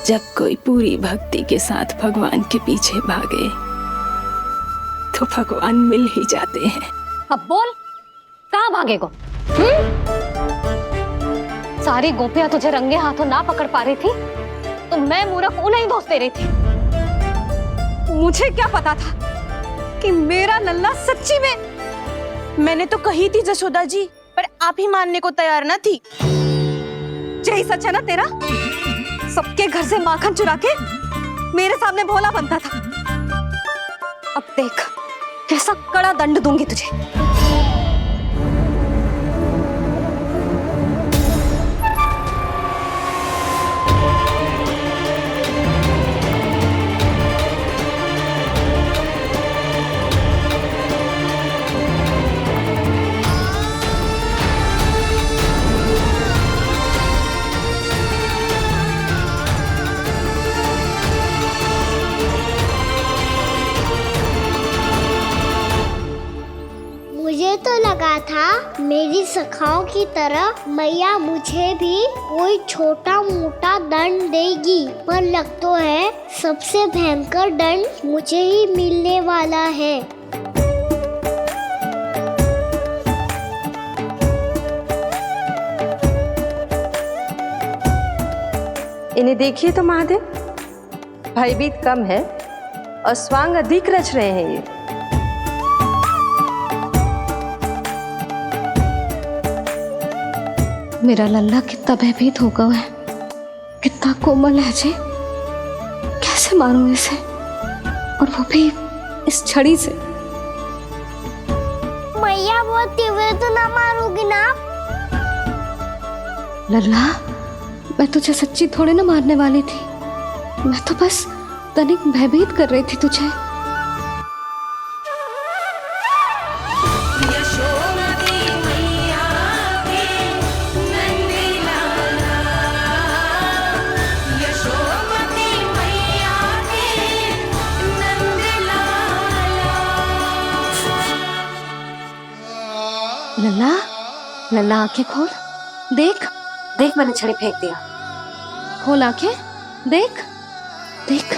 जब कोई पूरी भक्ति के साथ भगवान के पीछे भागे तो भगवान मिल ही जाते हैं। अब बोल, कहाँ भागे को? सारी गोपियां तुझे रंगे हाथों ना पकड़ पा रही थी तो मैं मूर्ख उन्हें ही दोष दे रही थी। मुझे क्या पता था कि मेरा लल्ला सच्ची में। मैंने तो कही थी जशोदा जी, पर आप ही मानने को तैयार न थी। यही सच है ना तेरा? सबके घर से माखन चुरा के मेरे सामने भोला बनता था। अब देख कैसा कड़ा दंड दूंगी तुझे। मुझे तो लगा था मेरी सखाओं की तरह मैया मुझे भी कोई छोटा मोटा दंड देगी, पर लग तो है सबसे भयंकर दंड मुझे ही मिलने वाला है। इन्हें देखिए तो महादेव, भयभीत कम है और स्वांग अधिक रच रहे हैं ये। मेरा लल्ला कितना भयभीत होगा है, कितना कोमल है जी। कैसे मारूं इसे, और वो भी इस छड़ी से। मैया बोलती हुए तो ना मारोगी ना? लल्ला, मैं तुझे सच्ची थोड़े ना मारने वाली थी। मैं तो बस तनिक भयभीत कर रही थी तुझे। लल्ला, लल्ला आंखें खोल, देख देख मैंने छड़ी फेंक दिया। खोल आंखें, देख देख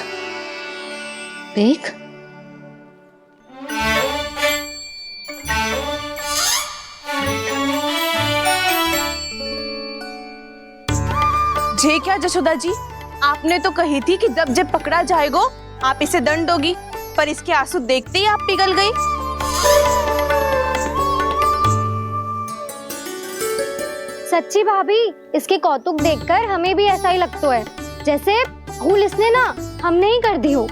देख। जे क्या जशोदा जी, आपने तो कही थी कि जब पकड़ा जाएगा आप इसे दंड दोगी, पर इसके आंसू देखते ही आप पिघल गई। सच्ची भाभी, इसके कौतुक देखकर हमें भी ऐसा ही लगता है जैसे भूल इसने ना हमने ही कर दी हो।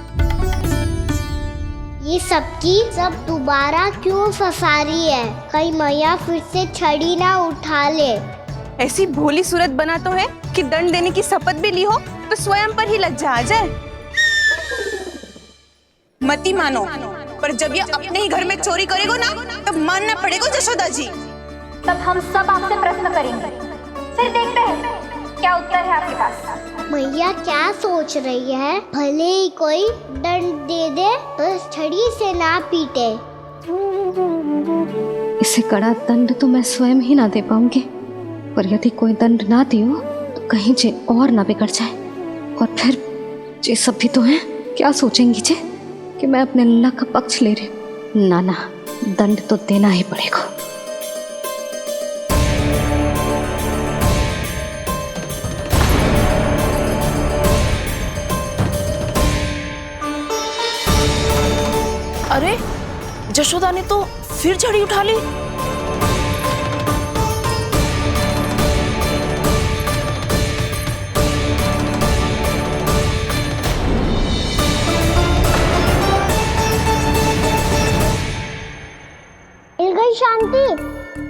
ये सबकी सब दोबारा क्यों फंसा रही है? कहीं मैया फिर से छड़ी ना उठा ले। ऐसी भोली सूरत बना तो है कि दंड देने की शपथ भी ली हो तो स्वयं पर ही लग जाए। मती मानो, पर जब ये अपने ही घर में चोरी करेगो ना तब मानना पड़ेगा जशोदा जी। तब हम सब आपसे प्रश्न करेंगे, फिर देखते हैं क्या उत्तर है आपके पास। मैया क्या सोच रही है? भले ही कोई दंड दे दे, बस छड़ी से ना पीटे। इसे कड़ा दंड तो मैं स्वयं ही ना दे पाऊंगी, पर यदि कोई दंड ना दियो तो कहीं जे और ना बिगड़ जाए। और फिर जे सब भी तो हैं, क्या सोचेंगी जे कि मैं अपने लल्ला का पक्ष ले रही हूँ। ना ना, दंड तो देना ही पड़ेगा। अरे जशोदा ने तो फिर छड़ी उठा ली। मिल गई शांति,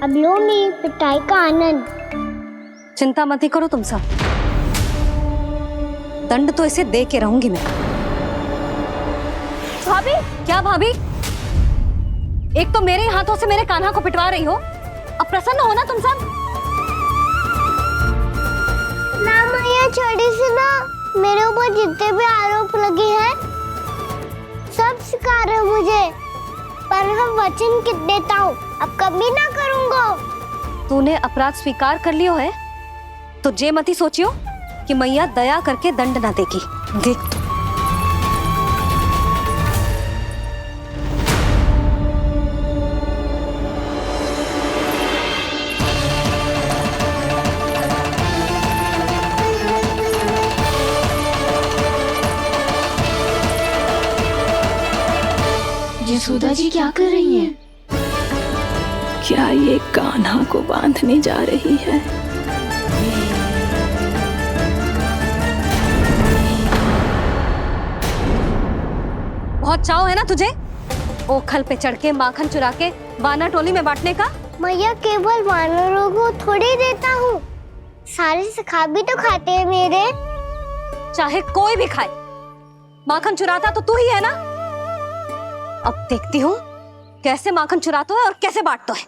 अब लो मेरी पिटाई का आनंद। चिंता मत ही करो तुम सब, दंड तो इसे दे के रहूंगी मैं। भाभी, क्या भाभी? एक तो मेरे हाथों से मेरे कान्हा को पिटवा रही हो, अब प्रसन्न हो ना तुम सब? ना मैया, छड़ी से ना मेरे ऊपर जितने भी आरोप लगे हैं सब स्वीकार है मुझे, पर हम वचन देता हूँ अब कभी ना करूँगा। तूने अपराध स्वीकार कर लियो है तो जे मती सोचियो कि मैया दया करके दंड ना देगी। देख तू। यशोदा जी क्या कर रही हैं? क्या ये कान्हा को बांधने जा रही है? बहुत चाव है ना तुझे ओखल पे चढ़ के माखन चुरा के वानर टोली में बांटने का? मैया केवल वानरों को थोड़ी देता हूँ, सारे सखा भी तो खाते हैं मेरे। चाहे कोई भी खाए, माखन चुराता तो तू ही है ना। अब देखती हूँ कैसे माखन चुराता है और कैसे बांटता है।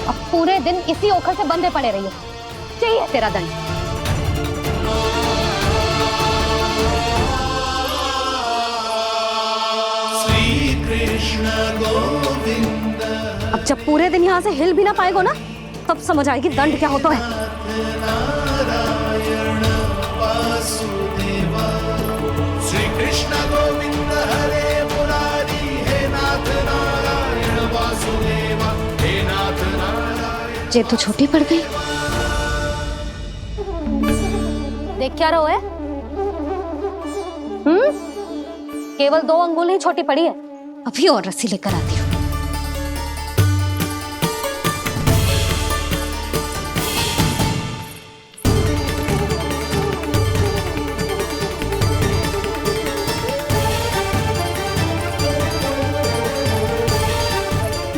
अब पूरे दिन इसी ओखल से बंधे पड़े रहिए। चाहिए तेरा दंड। अब जब पूरे दिन यहाँ से हिल भी ना पाएगो ना, तब समझ आएगी दंड क्या होता है। श्री कृष्ण गोविंद हरे मुरारी, हे नाथ नारायण वासुदेवा, हे नाथ नारायण। जे तो छोटी पड़ गई। देख क्या रहो है? केवल 2 अंगुल ही छोटी पड़ी है। अभी और रस्सी लेकर आती हूँ।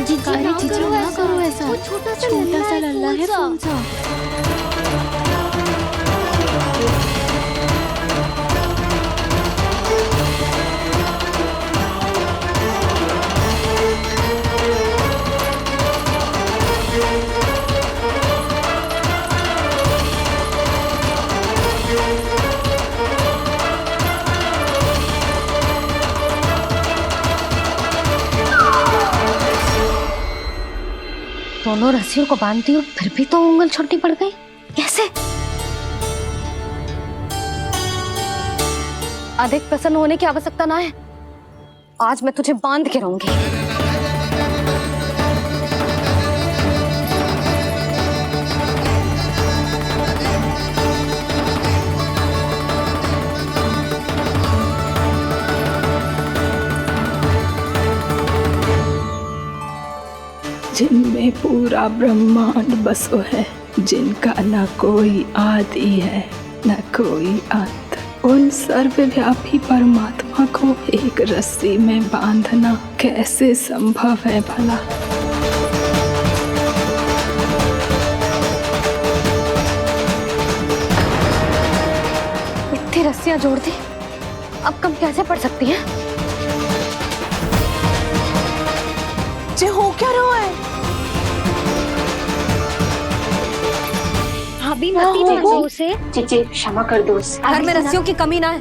जीजी ना करो ऐसा, छोटा सा लल्ला है कौन सा? दोनों रस्सियों को बांधती हूँ, फिर भी तो उंगल छोटी पड़ गई। कैसे? अधिक प्रसन्न होने की आवश्यकता ना है। आज मैं तुझे बांध के रहूंगी। जिनमें पूरा ब्रह्मांड बसो है, जिनका न कोई आदि है न कोई अंत, उन सर्वव्यापी परमात्मा को एक रस्सी में बांधना कैसे संभव है भला? इतनी रस्सियां जोड़ दी, अब कम कैसे पड़ सकती हैं? जे हो क्या रहा है? भाभी मत पीछे उसे। चीची क्षमा कर दो उसे। घर में रस्सियों की कमी ना है।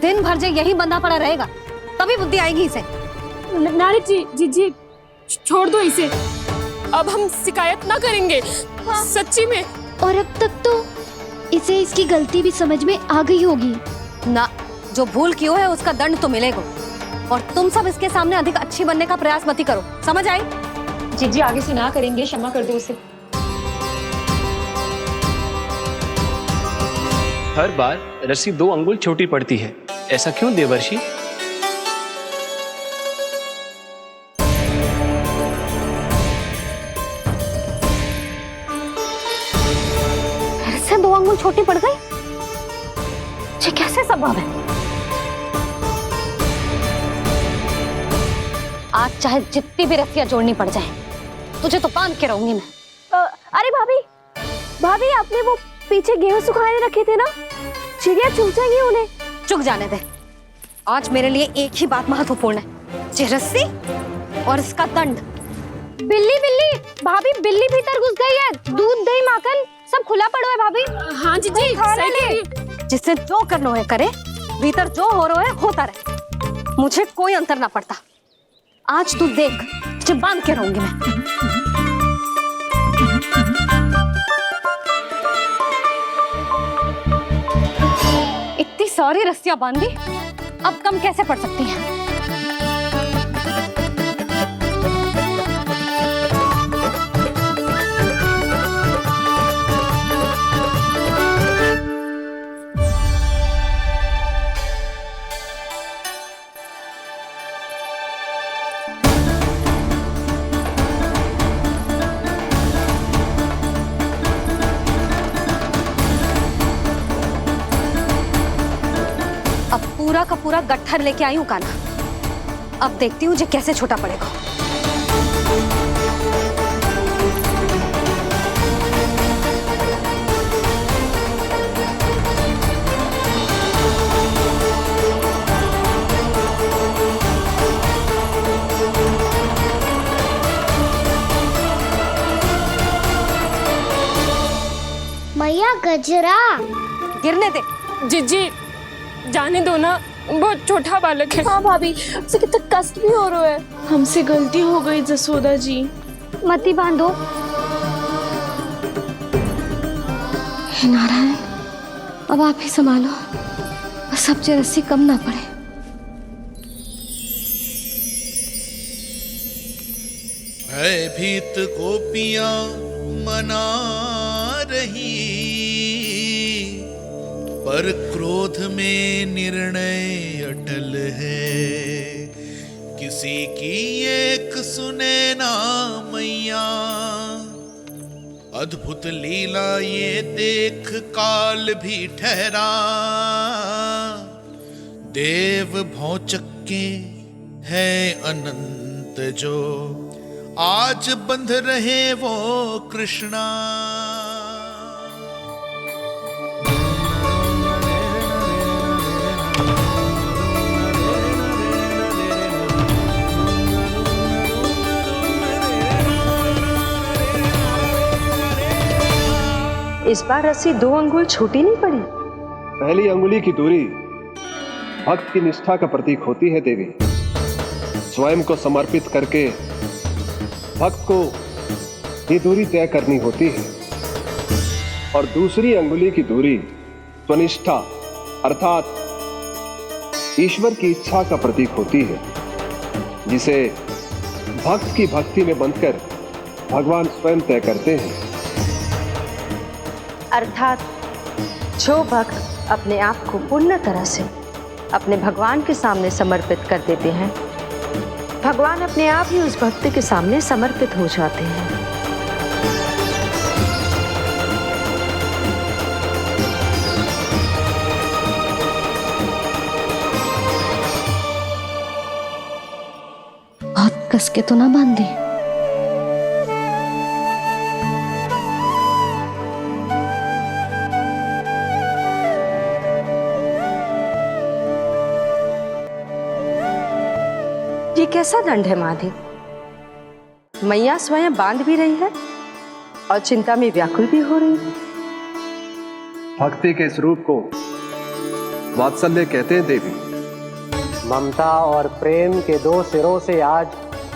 दिन भर जो यही बंधा पड़ा रहेगा, तभी बुद्धि आएगी इसे। नारी जी छोड़ दो इसे। अब हम शिकायत ना करेंगे। सच्ची में। और अब तक तो इसे इसकी गलती भी समझ में आ गई होगी ना। जो भूल की है उसका दंड तो मिलेगा। और तुम सब इसके सामने अधिक अच्छी बनने का प्रयास मत ही करो, समझ आई? जीजी आगे से ना करेंगे, क्षमा कर दो उसे। हर बार रस्सी 2 अंगुल छोटी पड़ती है, ऐसा क्यों देवर्षि? फिर से 2 अंगुल छोटी पड़ गई? ये कैसे संभव है? आज चाहे जितनी भी रस्सियां जोड़नी पड़ जाए, तुझे तो बांध के रहूंगी मैं। अरे भाभी आपने वो पीछे गेहूं सुखाने रखे थे ना, चिड़िया चुग जाएंगी उन्हें। चुक जाने दे। आज मेरे लिए एक ही बात महत्वपूर्ण है, ये रस्सी और इसका दंड। बिल्ली भाभी, बिल्ली भीतर घुस गई है। दूध दही माखन सब खुला पड़ा है भाभी। हाँ जीजी सही कह रही है। जिससे जो करना है करे, भीतर जो हो रहा है होता रहे, मुझे कोई अंतर ना पड़ता। आज तू देख, तुझे बांध के रहूंगी मैं। इतनी सारी रस्सियां बांधी, अब कम कैसे पड़ सकती हैं? पूरा का पूरा गट्ठर लेके आई हूं काना। अब देखती हूँ जे कैसे छोटा पड़ेगा। मैया गजरा गिरने दे। जीजी जाने दो ना, बहुत छोटा बालक है। हाँ भाभी, उसे कितना कष्ट भी हो रहा है। हमसे गलती हो गई जसोदा जी। मती बांधो। हे नारायण, अब आप ही संभालो, बस अब जे रस्सी कम ना पड़े। भयभीत गोपियां मना रही, पर क्रोध में निर्णय अटल है। किसी की एक सुने ना मैया, अद्भुत लीला ये देख काल भी ठहरा। देव भौचक्के है अनंत जो, आज बंध रहे वो कृष्णा। इस बार रस्सी 2 अंगुल छोटी नहीं पड़ी। पहली अंगुली की दूरी भक्त की निष्ठा का प्रतीक होती है देवी। स्वयं को समर्पित करके भक्त को ये दूरी तय करनी होती है। और दूसरी अंगुली की दूरी स्वनिष्ठा अर्थात ईश्वर की इच्छा का प्रतीक होती है, जिसे भक्त की भक्ति में बंधकर भगवान स्वयं तय करते हैं। अर्थात जो भक्त अपने आप को पूर्ण तरह से अपने भगवान के सामने समर्पित कर देते हैं, भगवान अपने आप ही उस भक्त के सामने समर्पित हो जाते हैं। बहुत कस के तो ना बांधी। ये कैसा दंड है माधे? मैया स्वयं बांध भी रही है और चिंता में व्याकुल भी हो रही है। भक्ति के इस रूप को वात्सल्य कहते हैं देवी। ममता और प्रेम के 2 सिरों से आज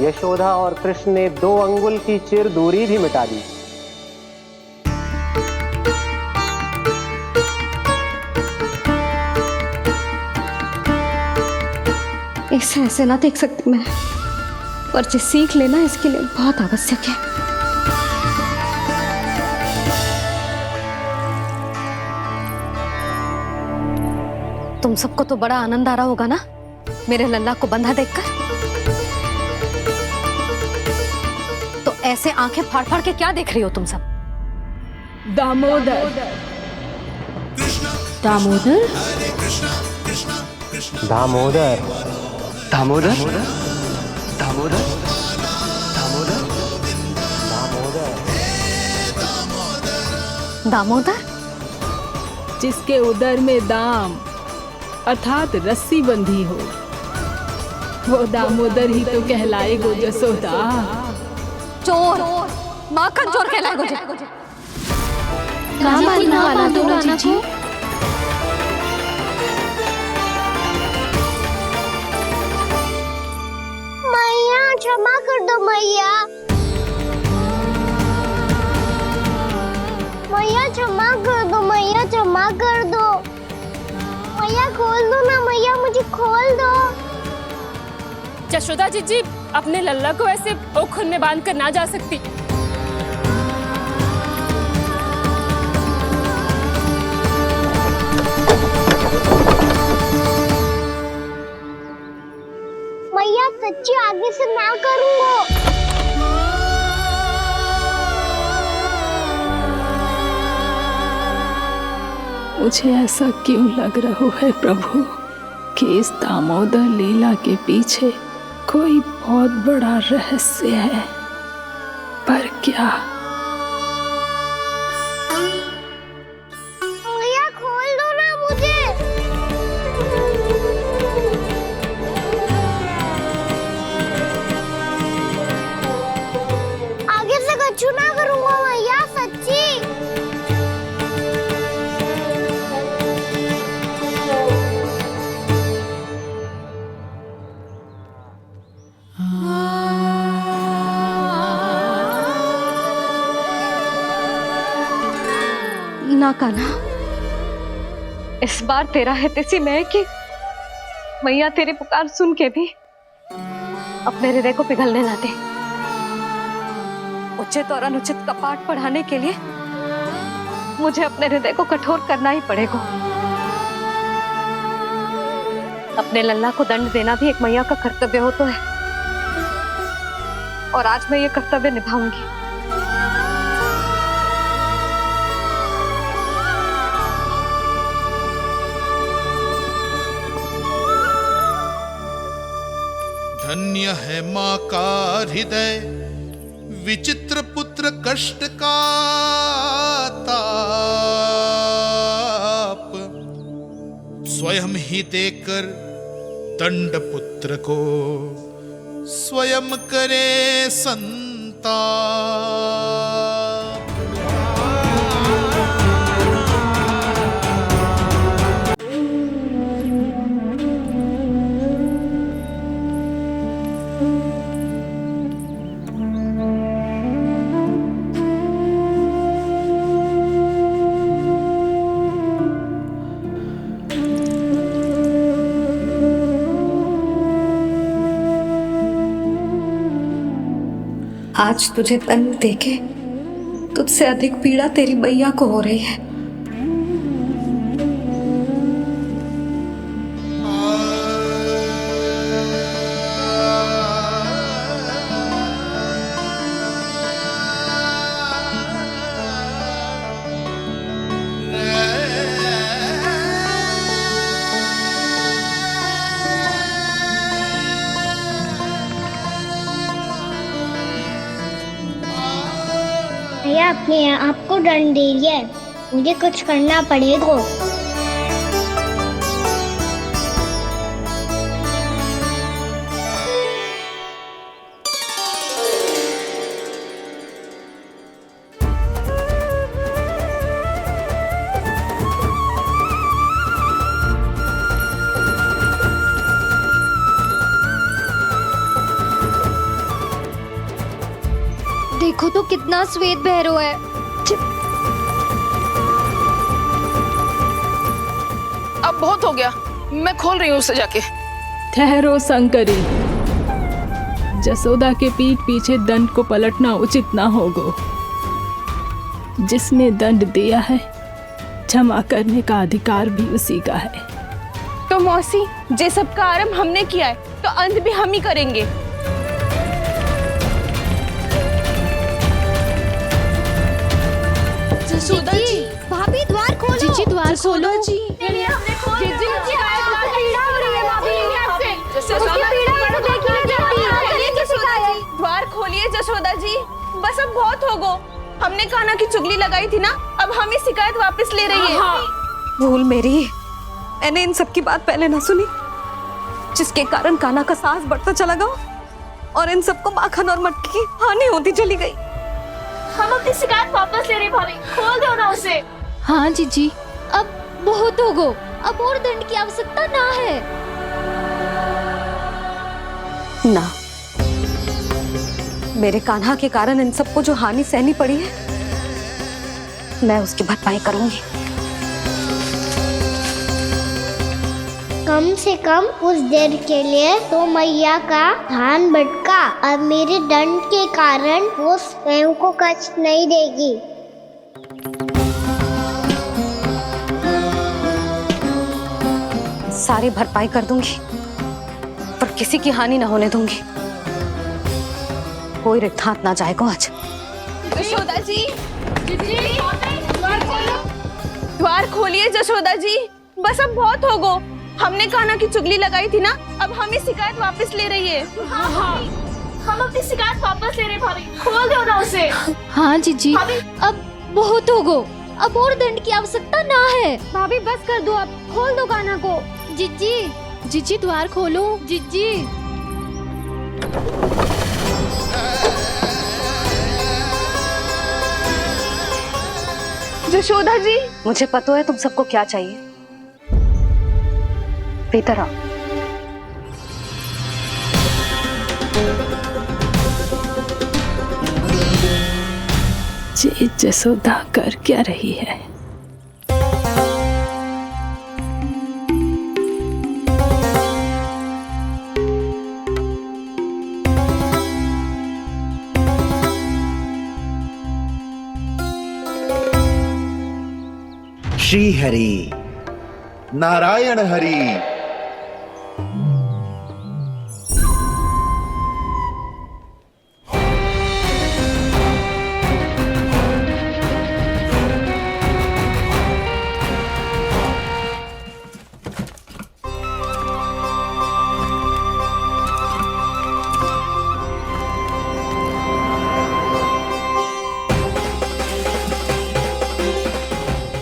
यशोदा और कृष्ण ने 2 अंगुल की चिर दूरी भी मिटा दी। ऐसे ऐसे ना देख सकती मैं, पर जो सीख लेना इसके लिए बहुत आवश्यक है। तुम सबको तो बड़ा आनंद आ रहा होगा ना मेरे लल्ला को बंधा देखकर। तो ऐसे आंखें फाड़ फाड़ के क्या देख रही हो तुम सब? दामोदर। दामोदर? दामोदर। दामोदर दामोदर दामोदर दामोदर? जिसके उदर में दाम अर्थात रस्सी बंधी हो, वो दामोदर ही तो कहलाएगो जसोदा। चोर, माखन चोर कहलाएगो। ना बांधो जीजी। मैया। मैया क्षमा कर दो, मैया क्षमा कर दो। मैया खोल दो ना मैया, मुझे खोल दो। यशोदा जी अपने लल्ला को ऐसे ओखल में बांध कर ना जा सकती। मैया सच्ची आगे से ना करूँगा। मुझे ऐसा क्यों लग रहा है प्रभु कि इस दामोदर लीला के पीछे कोई बहुत बड़ा रहस्य है, पर क्या? मैया खोल दो ना मुझे। आगे से कछु ना करूँगा मैया, सच्ची। ना कान्हा, इस बार तेरा है तेसी मैं कि मैया तेरी पुकार सुन के भी अपने हृदय को पिघलने ना दे। उचित और अनुचित का पाठ पढ़ाने के लिए मुझे अपने हृदय को कठोर करना ही पड़ेगा। अपने लल्ला को दंड देना भी एक मैया का कर्तव्य हो तो है, और आज मैं ये कर्तव्य निभाऊंगी। धन्य है माँ का हृदय, विचित्र पुत्र कष्ट का ताप स्वयं ही देकर दंड पुत्र को स्वयं करे संताप। आज तुझे दंड देके तुझसे अधिक पीड़ा तेरी मैया को हो रही है। भैया अपने आप को दंड दे रही है, मुझे कुछ करना पड़ेगा। देखो तो कितना श्वेत भैरव है। अब बहुत हो गया, मैं खोल रही हूँ उसे जाके। ठहरो शंकरी, जसोदा के पीठ पीछे दंड को पलटना उचित ना होगा। जिसने दंड दिया है क्षमा करने का अधिकार भी उसी का है। तो मौसी, जे सब का आरंभ हमने किया है तो अंत भी हम ही करेंगे। जसोदा जी, भाभी द्वार खोलो। जीजी द्वार खोलो। जी हमने खोल दिया। जी पीड़ा हो रही है भाभी, उसकी पीड़ा तो देखी नहीं जाती। द्वार खोलिए जसोदा जी, बस अब बहुत हो गो। हमने कान्हा की चुगली लगाई थी ना, अब हम ये शिकायत वापस ले रही है। भूल मेरी, मैंने इन सब की बात पहले ना सुनी, जिसके कारण कान्हा का साहस बढ़ता चला गया और इन सबको माखन और मटकी की हानि होती चली गई। हम अपनी शिकायत वापस ले रहे भाभी, खोल दो ना उसे। हाँ जीजी, अब बहुत हो गो, अब और दंड की आवश्यकता ना है। ना, मेरे कान्हा के कारण इन सबको जो हानि सहनी पड़ी है, मैं उसकी भरपाई करूंगी। कम से कम कुछ देर के लिए तो मैया का ध्यान भटका और मेरे दंड के कारण वो स्वयं को कष्ट नहीं देगी। सारी भरपाई कर दूंगी, पर किसी की हानि ना होने दूंगी। कोई रिक्त हाथ ना जाएगा आज। जशोदा जी, द्वार खोलिए जशोदा जी, बस अब बहुत हो गो। हमने कान्हा की चुगली लगाई थी ना, अब हमें शिकायत वापस ले रही है। हाँ, हम अपनी शिकायत वापस ले रहे भाभी, खोल दो ना उसे। हाँ जीजी, अब बहुत हो गो, अब और दंड की आवश्यकता ना है। भाभी बस कर दो, अब खोल दो कान्हा को। जीजी, जीजी द्वार खोलो। जीजी, जशोदा जी, मुझे पता है तुम सबको क्या चाहिए। भीतर आओ। जी जसोदा कर क्या रही है? श्री हरि नारायण हरि।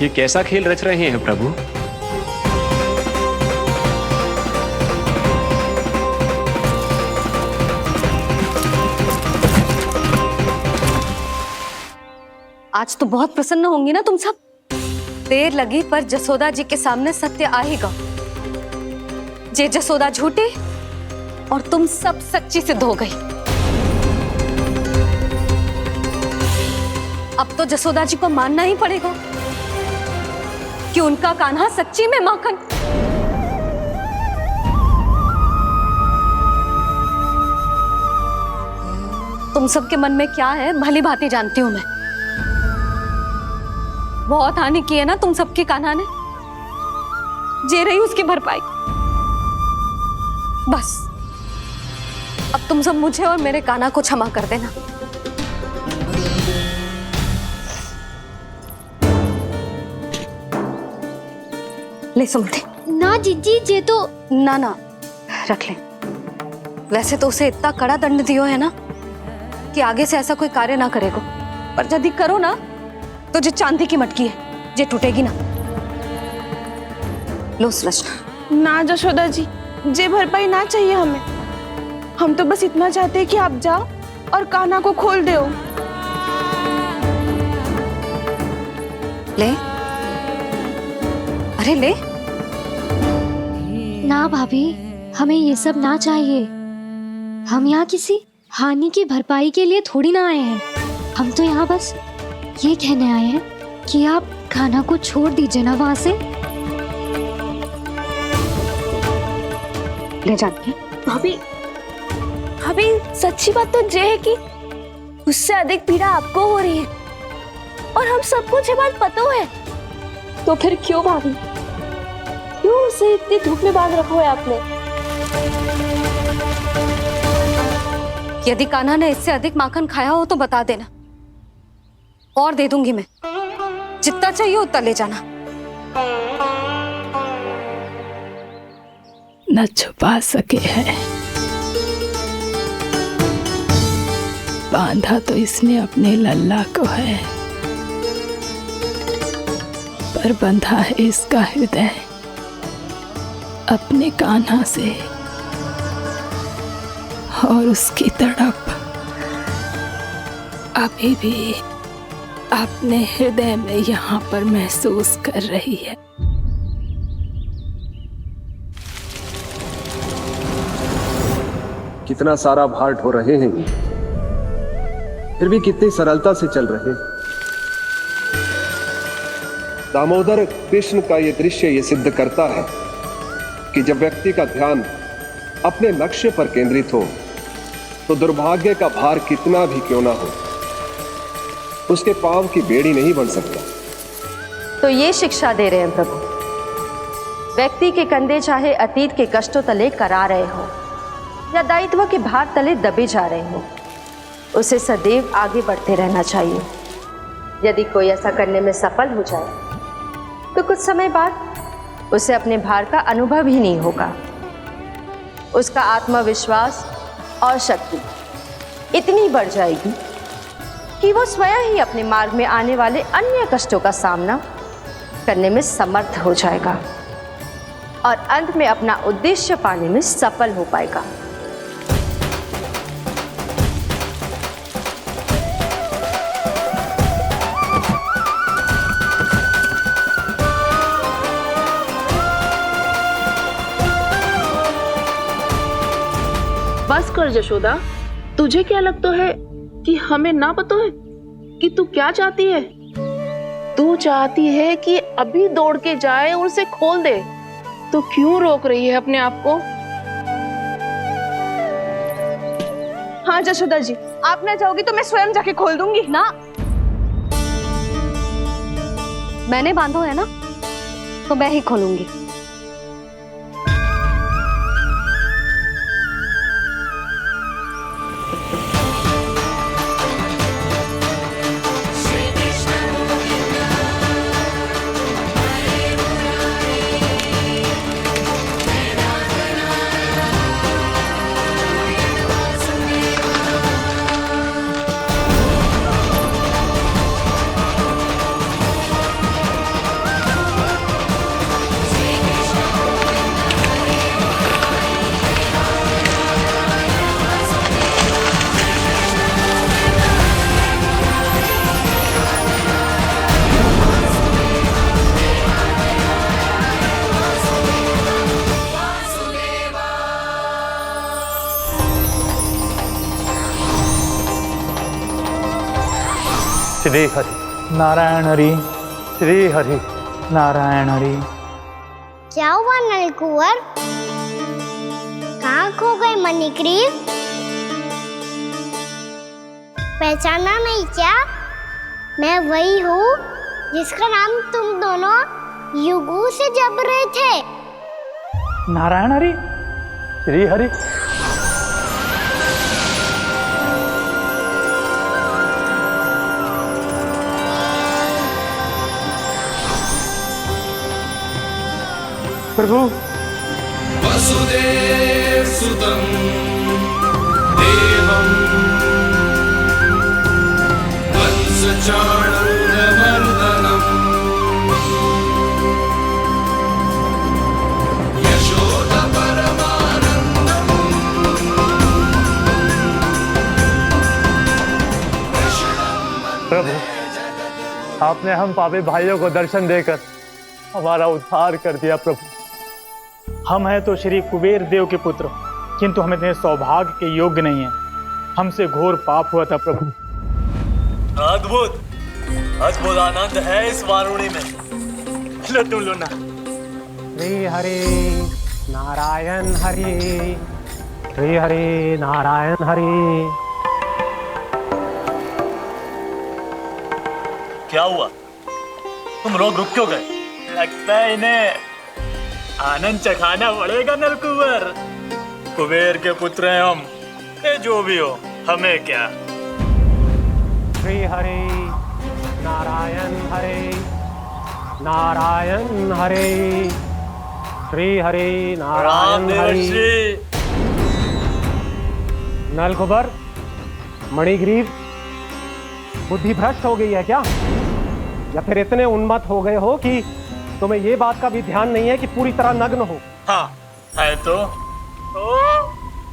ये कैसा खेल रच रहे हैं प्रभु? आज तो बहुत प्रसन्न होंगी ना तुम सब। देर लगी पर जसोदा जी के सामने सत्य आएगा। जे जसोदा झूठी और तुम सब सच्ची सिद्ध हो गई। अब तो जसोदा जी को मानना ही पड़ेगा कि उनका कान्हा सच्ची में माखन। तुम सबके मन में क्या है भली भांति जानती हूं मैं। बहुत हानि की है ना तुम सबकी कान्हा ने, जे रही उसकी भरपाई। बस अब तुम सब मुझे और मेरे कान्हा को क्षमा कर देना। ले सुमते। ना जीजी, जे तो ना ना रख ले। वैसे तो उसे इतना कड़ा दंड दियो है ना कि आगे से ऐसा कोई कार्य ना करेगा, पर यदि करो ना तो जो चांदी की मटकी है जे टूटेगी ना। लो सुरज। ना जशोदा जी, जे भरपाई ना चाहिए हमें। हम तो बस इतना चाहते हैं कि आप जाओ और कान्हा को खोल दो। ले, अरे ले। ना भाभी, हमें ये सब ना चाहिए। हम यहाँ किसी हानि की भरपाई के लिए थोड़ी ना आए हैं। हम तो यहाँ बस ये कहने आए हैं कि आप कान्हा को छोड़ दीजिए ना वहां से। ले जाती भाभी, भाभी सच्ची बात तो ये है कि उससे अधिक पीड़ा आपको हो रही है और हम सबको ये बात पता है। तो फिर क्यों भाभी, क्यों उसे इतनी धूप में बांध रखा है आपने? यदि कान्हा ने इससे अधिक माखन खाया हो तो बता देना, और दे दूंगी मैं। जितना चाहिए उतना ले जाना। न छुपा सके है, बांधा तो इसने अपने लल्ला को है, पर बंधा है इसका हृदय अपने कान्हा से। और उसकी तड़प अभी भी अपने हृदय में यहाँ पर महसूस कर रही है। कितना सारा भार ढो रहे हैं। फिर भी कितनी सरलता से चल रहे। दामोदर कृष्ण का यह दृश्य ये सिद्ध करता है कि जब व्यक्ति का ध्यान अपने लक्ष्य पर केंद्रित हो तो दुर्भाग्य का भार कितना भी क्यों ना हो, उसके पांव की बेड़ी नहीं बन सकता। तो ये शिक्षा दे रहे हैं प्रभु, व्यक्ति के कंधे चाहे अतीत के कष्टों तले करा रहे हो या दायित्व के भार तले दबे जा रहे हो, उसे सदैव आगे बढ़ते रहना चाहिए। यदि कोई ऐसा करने में सफल हो जाए तो कुछ समय बाद उसे अपने भार का अनुभव ही नहीं होगा। उसका आत्मविश्वास और शक्ति इतनी बढ़ जाएगी कि वो स्वयं ही अपने मार्ग में आने वाले अन्य कष्टों का सामना करने में समर्थ हो जाएगा और अंत में अपना उद्देश्य पाने में सफल हो पाएगा। बस कर यशोदा, तुझे क्या लगता है कि हमें ना पता है कि तू क्या चाहती है? तू चाहती है कि अभी दौड़ के जाए और उसे खोल दे, तो क्यों रोक रही है अपने आप को? हाँ यशोदा जी, आप ना जाओगी तो मैं स्वयं जाके खोल दूंगी ना। मैंने बांधो है ना, तो मैं ही खोलूंगी। श्री हरि नारायण हरि, श्री हरि नारायण हरि। क्या हुआ नलकुंवर? कहाँ खो गए मणिग्रीव? पहचाना नहीं क्या? मैं वही हूँ जिसका नाम तुम दोनों युगों से जप रहे थे। नारायण हरि, श्री हरि। प्रभु वसुदेव सुतं देवं वंशचाणूरमर्दनम् यशोदा परमानन्दम् प्रभु, आपने हम पापी भाइयों को दर्शन देकर हमारा उद्धार कर दिया। प्रभु, हम हैं तो श्री कुबेर देव के पुत्र, किंतु हम इतने सौभाग्य के योग्य नहीं हैं। हमसे घोर पाप हुआ था प्रभु। अद्भुत अद्भुत आनंद है इस वारुणी में। लो तुम लो ना। श्री हरि नारायण हरि, श्री हरि नारायण हरि। क्या हुआ? तुम रोग रुक क्यों गए? लगता है इन्हें आनंद चखाना पड़ेगा नलकुंवर। कुबेर के पुत्र हैं हम, ये जो भी हो हमें क्या। श्री हरि नारायण हरि, नारायण हरि, श्री हरि नारायण हरि। नलकुंवर, मणिग्रीव, बुद्धि भ्रष्ट हो गई है क्या? या फिर इतने उन्मत्त हो गए हो कि तुम्हें ये बात का भी ध्यान नहीं है कि पूरी तरह नग्न हो? हाँ है तो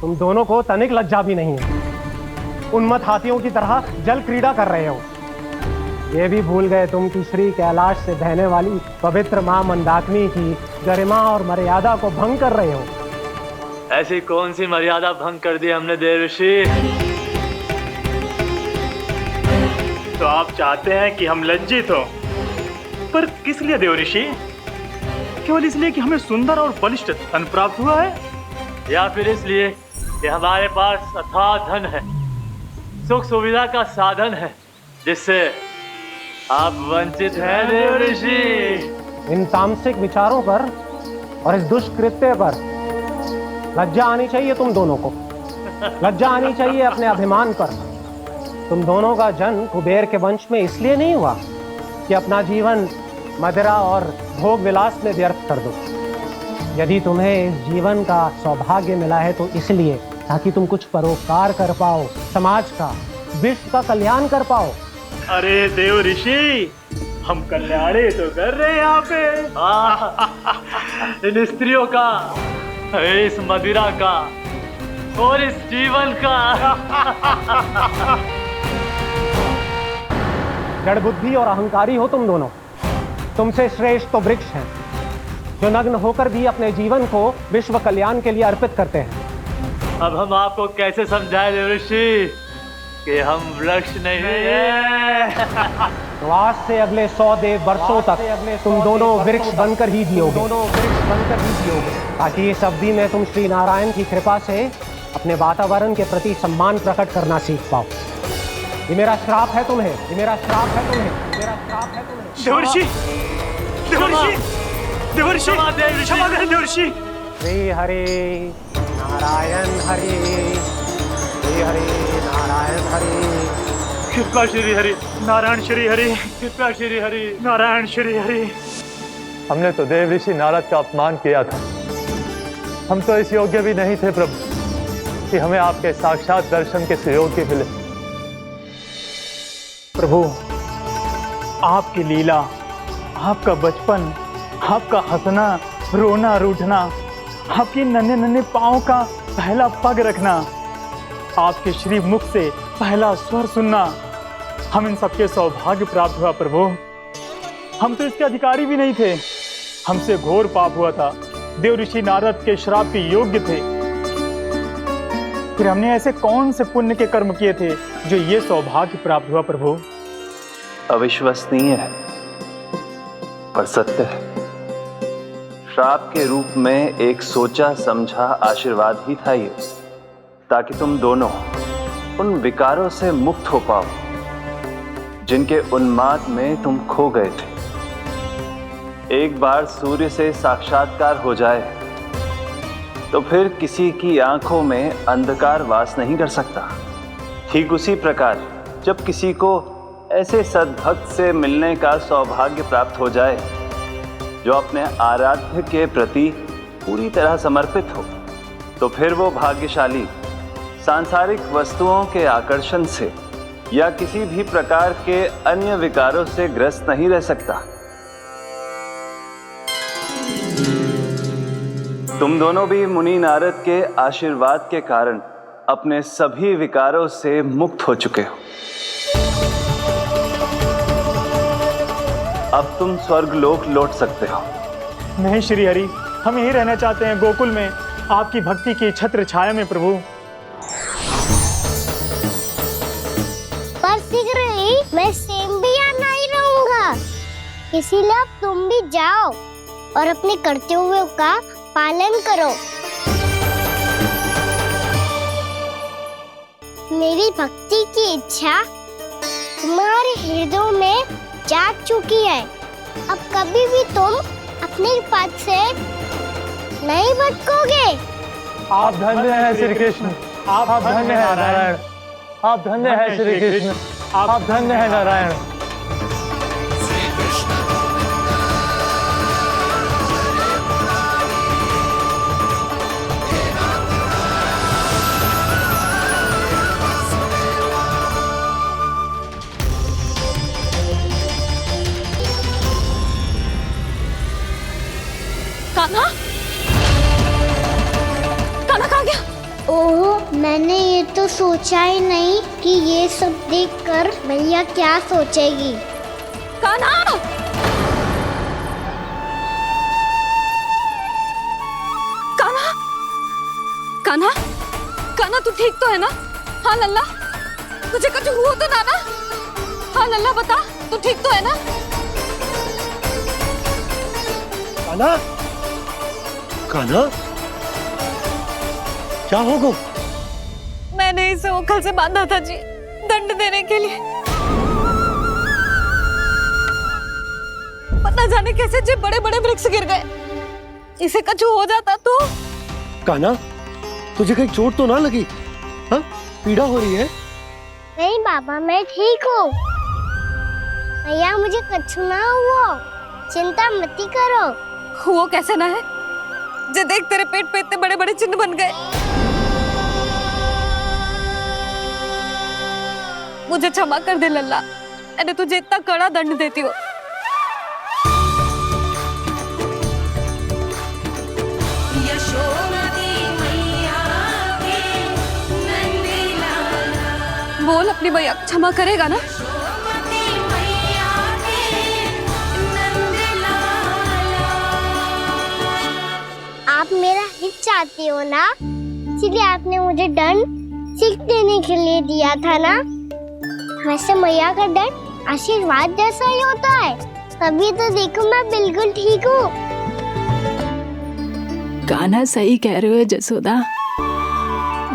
तुम दोनों को तनिक लज्जा भी नहीं है। उन्मत्त हाथियों की तरह जल क्रीड़ा कर रहे हो। ये भी भूल गए तुम कि श्री कैलाश से बहने वाली पवित्र मां मंदाकिनी की गरिमा और मर्यादा को भंग कर रहे हो। ऐसी कौन सी मर्यादा भंग कर दी हमने देवर्षि? तो आप चाहते हैं कि हम लज्जित हो, पर किस लिए देव ऋषि? केवल इसलिए कि हमें सुंदर और बलिष्ठ धन प्राप्त हुआ है, या फिर इसलिए कि हमारे पास अथाह धन है, सुख सुविधा का साधन है, जिससे आप वंचित हैं देव ऋषि? इन तामसिक विचारों पर और इस दुष्कृत्य पर लज्जा आनी चाहिए तुम दोनों को। लज्जा आनी चाहिए अपने अभिमान पर। तुम दोनों का जन्म कुबेर के वंश में इसलिए नहीं हुआ कि अपना जीवन मदिरा और भोग विलास में व्यर्थ कर दो। यदि तुम्हें इस जीवन का सौभाग्य मिला है तो इसलिए ताकि तुम कुछ परोपकार कर पाओ, समाज का, विश्व का कल्याण कर पाओ। अरे देव ऋषि, हम कल्याणी तो कर रहे हैं यहाँ पे। इन स्त्रियों का, इस मदिरा का और इस जीवन का। जड़ बुद्धि और अहंकारी हो तुम दोनों। तुमसे श्रेष्ठ तो वृक्ष हैं, जो नग्न होकर भी अपने जीवन को विश्व कल्याण के लिए अर्पित करते हैं। अब हम आपको कैसे समझाएं देव ऋषि कि हम वृक्ष नहीं है? तो आज से अगले 100 वर्षों तक तुम दोनों वृक्ष बनकर ही जियोगे, ताकि इस अवधि में तुम श्री नारायण की कृपा से अपने वातावरण के प्रति सम्मान प्रकट करना सीख पाओ। ये मेरा श्राप है तुम्हें, ये मेरा श्राप है तुम्हें, मेरा श्राप है तुम्हें। देवर्षि, देवर्षि, देवर्षि, क्षमा करें देवर्षि। श्री हरि नारायण हरि, श्री हरि नारायण हरि। कृपा श्री हरि नारायण श्री हरि, कृपा श्री हरि नारायण श्री हरि। हमने तो देव ऋषि नारद का अपमान किया था। हम तो इस योग्य भी नहीं थे प्रभु कि हमें आपके साक्षात दर्शन के सुयोग्य मिले। प्रभु, आपकी लीला, आपका बचपन, आपका हंसना, रोना, रूठना, आपकी नन्हे नन्हे पाँव का पहला पग रखना, आपके श्री मुख से पहला स्वर सुनना, हम इन सबके सौभाग्य प्राप्त हुआ प्रभु। हम तो इसके अधिकारी भी नहीं थे। हमसे घोर पाप हुआ था, देव ऋषि नारद के श्राप के योग्य थे। फिर हमने ऐसे कौन से पुण्य के कर्म किए थे जो ये सौभाग्य प्राप्त हुआ प्रभु? अविश्वसनीय है पर सत्य है। श्राप के रूप में एक सोचा समझा आशीर्वाद ही था ये, ताकि तुम दोनों उन विकारों से मुक्त हो पाओ जिनके उन्माद में तुम खो गए थे। एक बार सूर्य से साक्षात्कार हो जाए तो फिर किसी की आंखों में अंधकार वास नहीं कर सकता। ठीक उसी प्रकार जब किसी को ऐसे सद्भक्त से मिलने का सौभाग्य प्राप्त हो जाए जो अपने आराध्य के प्रति पूरी तरह समर्पित हो, तो फिर वो भाग्यशाली सांसारिक वस्तुओं के आकर्षण से या किसी भी प्रकार के अन्य विकारों से ग्रस्त नहीं रह सकता। तुम दोनों भी मुनि नारद के आशीर्वाद के कारण अपने सभी विकारों से मुक्त हो चुके हो। अब तुम स्वर्गलोक लौट सकते हो। नहीं श्री हरि, हम यहीं रहना चाहते हैं, गोकुल में, आपकी भक्ति की छत्र छाया में प्रभु। पर शीघ्र ही मैं सेम्बिया नहीं रहूंगा, इसीलिए अब तुम भी जाओ और अपने कर्तव्यों का पालन करो। मेरी भक्ति की इच्छा तुम्हारे हृदय में जाग चुकी है। अब कभी भी तुम अपने पद से नहीं भटकोगे। आप धन्य हैं श्री कृष्ण, आप धन्य हैं नारायण, आप धन्य हैं श्री कृष्ण, आप धन्य हैं नारायण। कान्हा, कान्हा कहाँ गया? ओह, मैंने ये तो सोचा ही नहीं कि ये सब देखकर मैया क्या सोचेगी। कान्हा! कान्हा! कान्हा! कान्हा तू ठीक तो है ना? हाँ लल्ला, तुझे कुछ हुआ तो ना? हाँ लल्ला बता, तू ठीक तो है ना? कान्हा, कान्हा, क्या होगा? मैंने इसे ओखल से बांधा था जी, दंड देने के लिए। पता जाने कैसे जो बड़े बड़े वृक्ष गिर गए, इसे कछु हो जाता तो। कान्हा, तुझे कहीं चोट तो ना लगी? हाँ, पीड़ा हो रही है? नहीं बाबा, मैं ठीक हूँ। भैया मुझे कछु ना हुआ, चिंता मत करो। वो कैसे ना है, जे देख तेरे पेट पे इतने बड़े बड़े चिन्ह बन गए। मुझे क्षमा कर दे लल्ला, मैंने तुझे इतना कड़ा दंड देती हूँ। बोल अपनी भैया क्षमा करेगा ना? आप मेरा हित चाहते हो ना, इसलिए आपने मुझे दंड सीख देने के लिए दिया था ना। वैसे मैया का दंड आशीर्वाद जैसा ही होता है, तभी तो देखो मैं बिल्कुल ठीक हूँ। कान्हा सही कह रहे हो जसोदा,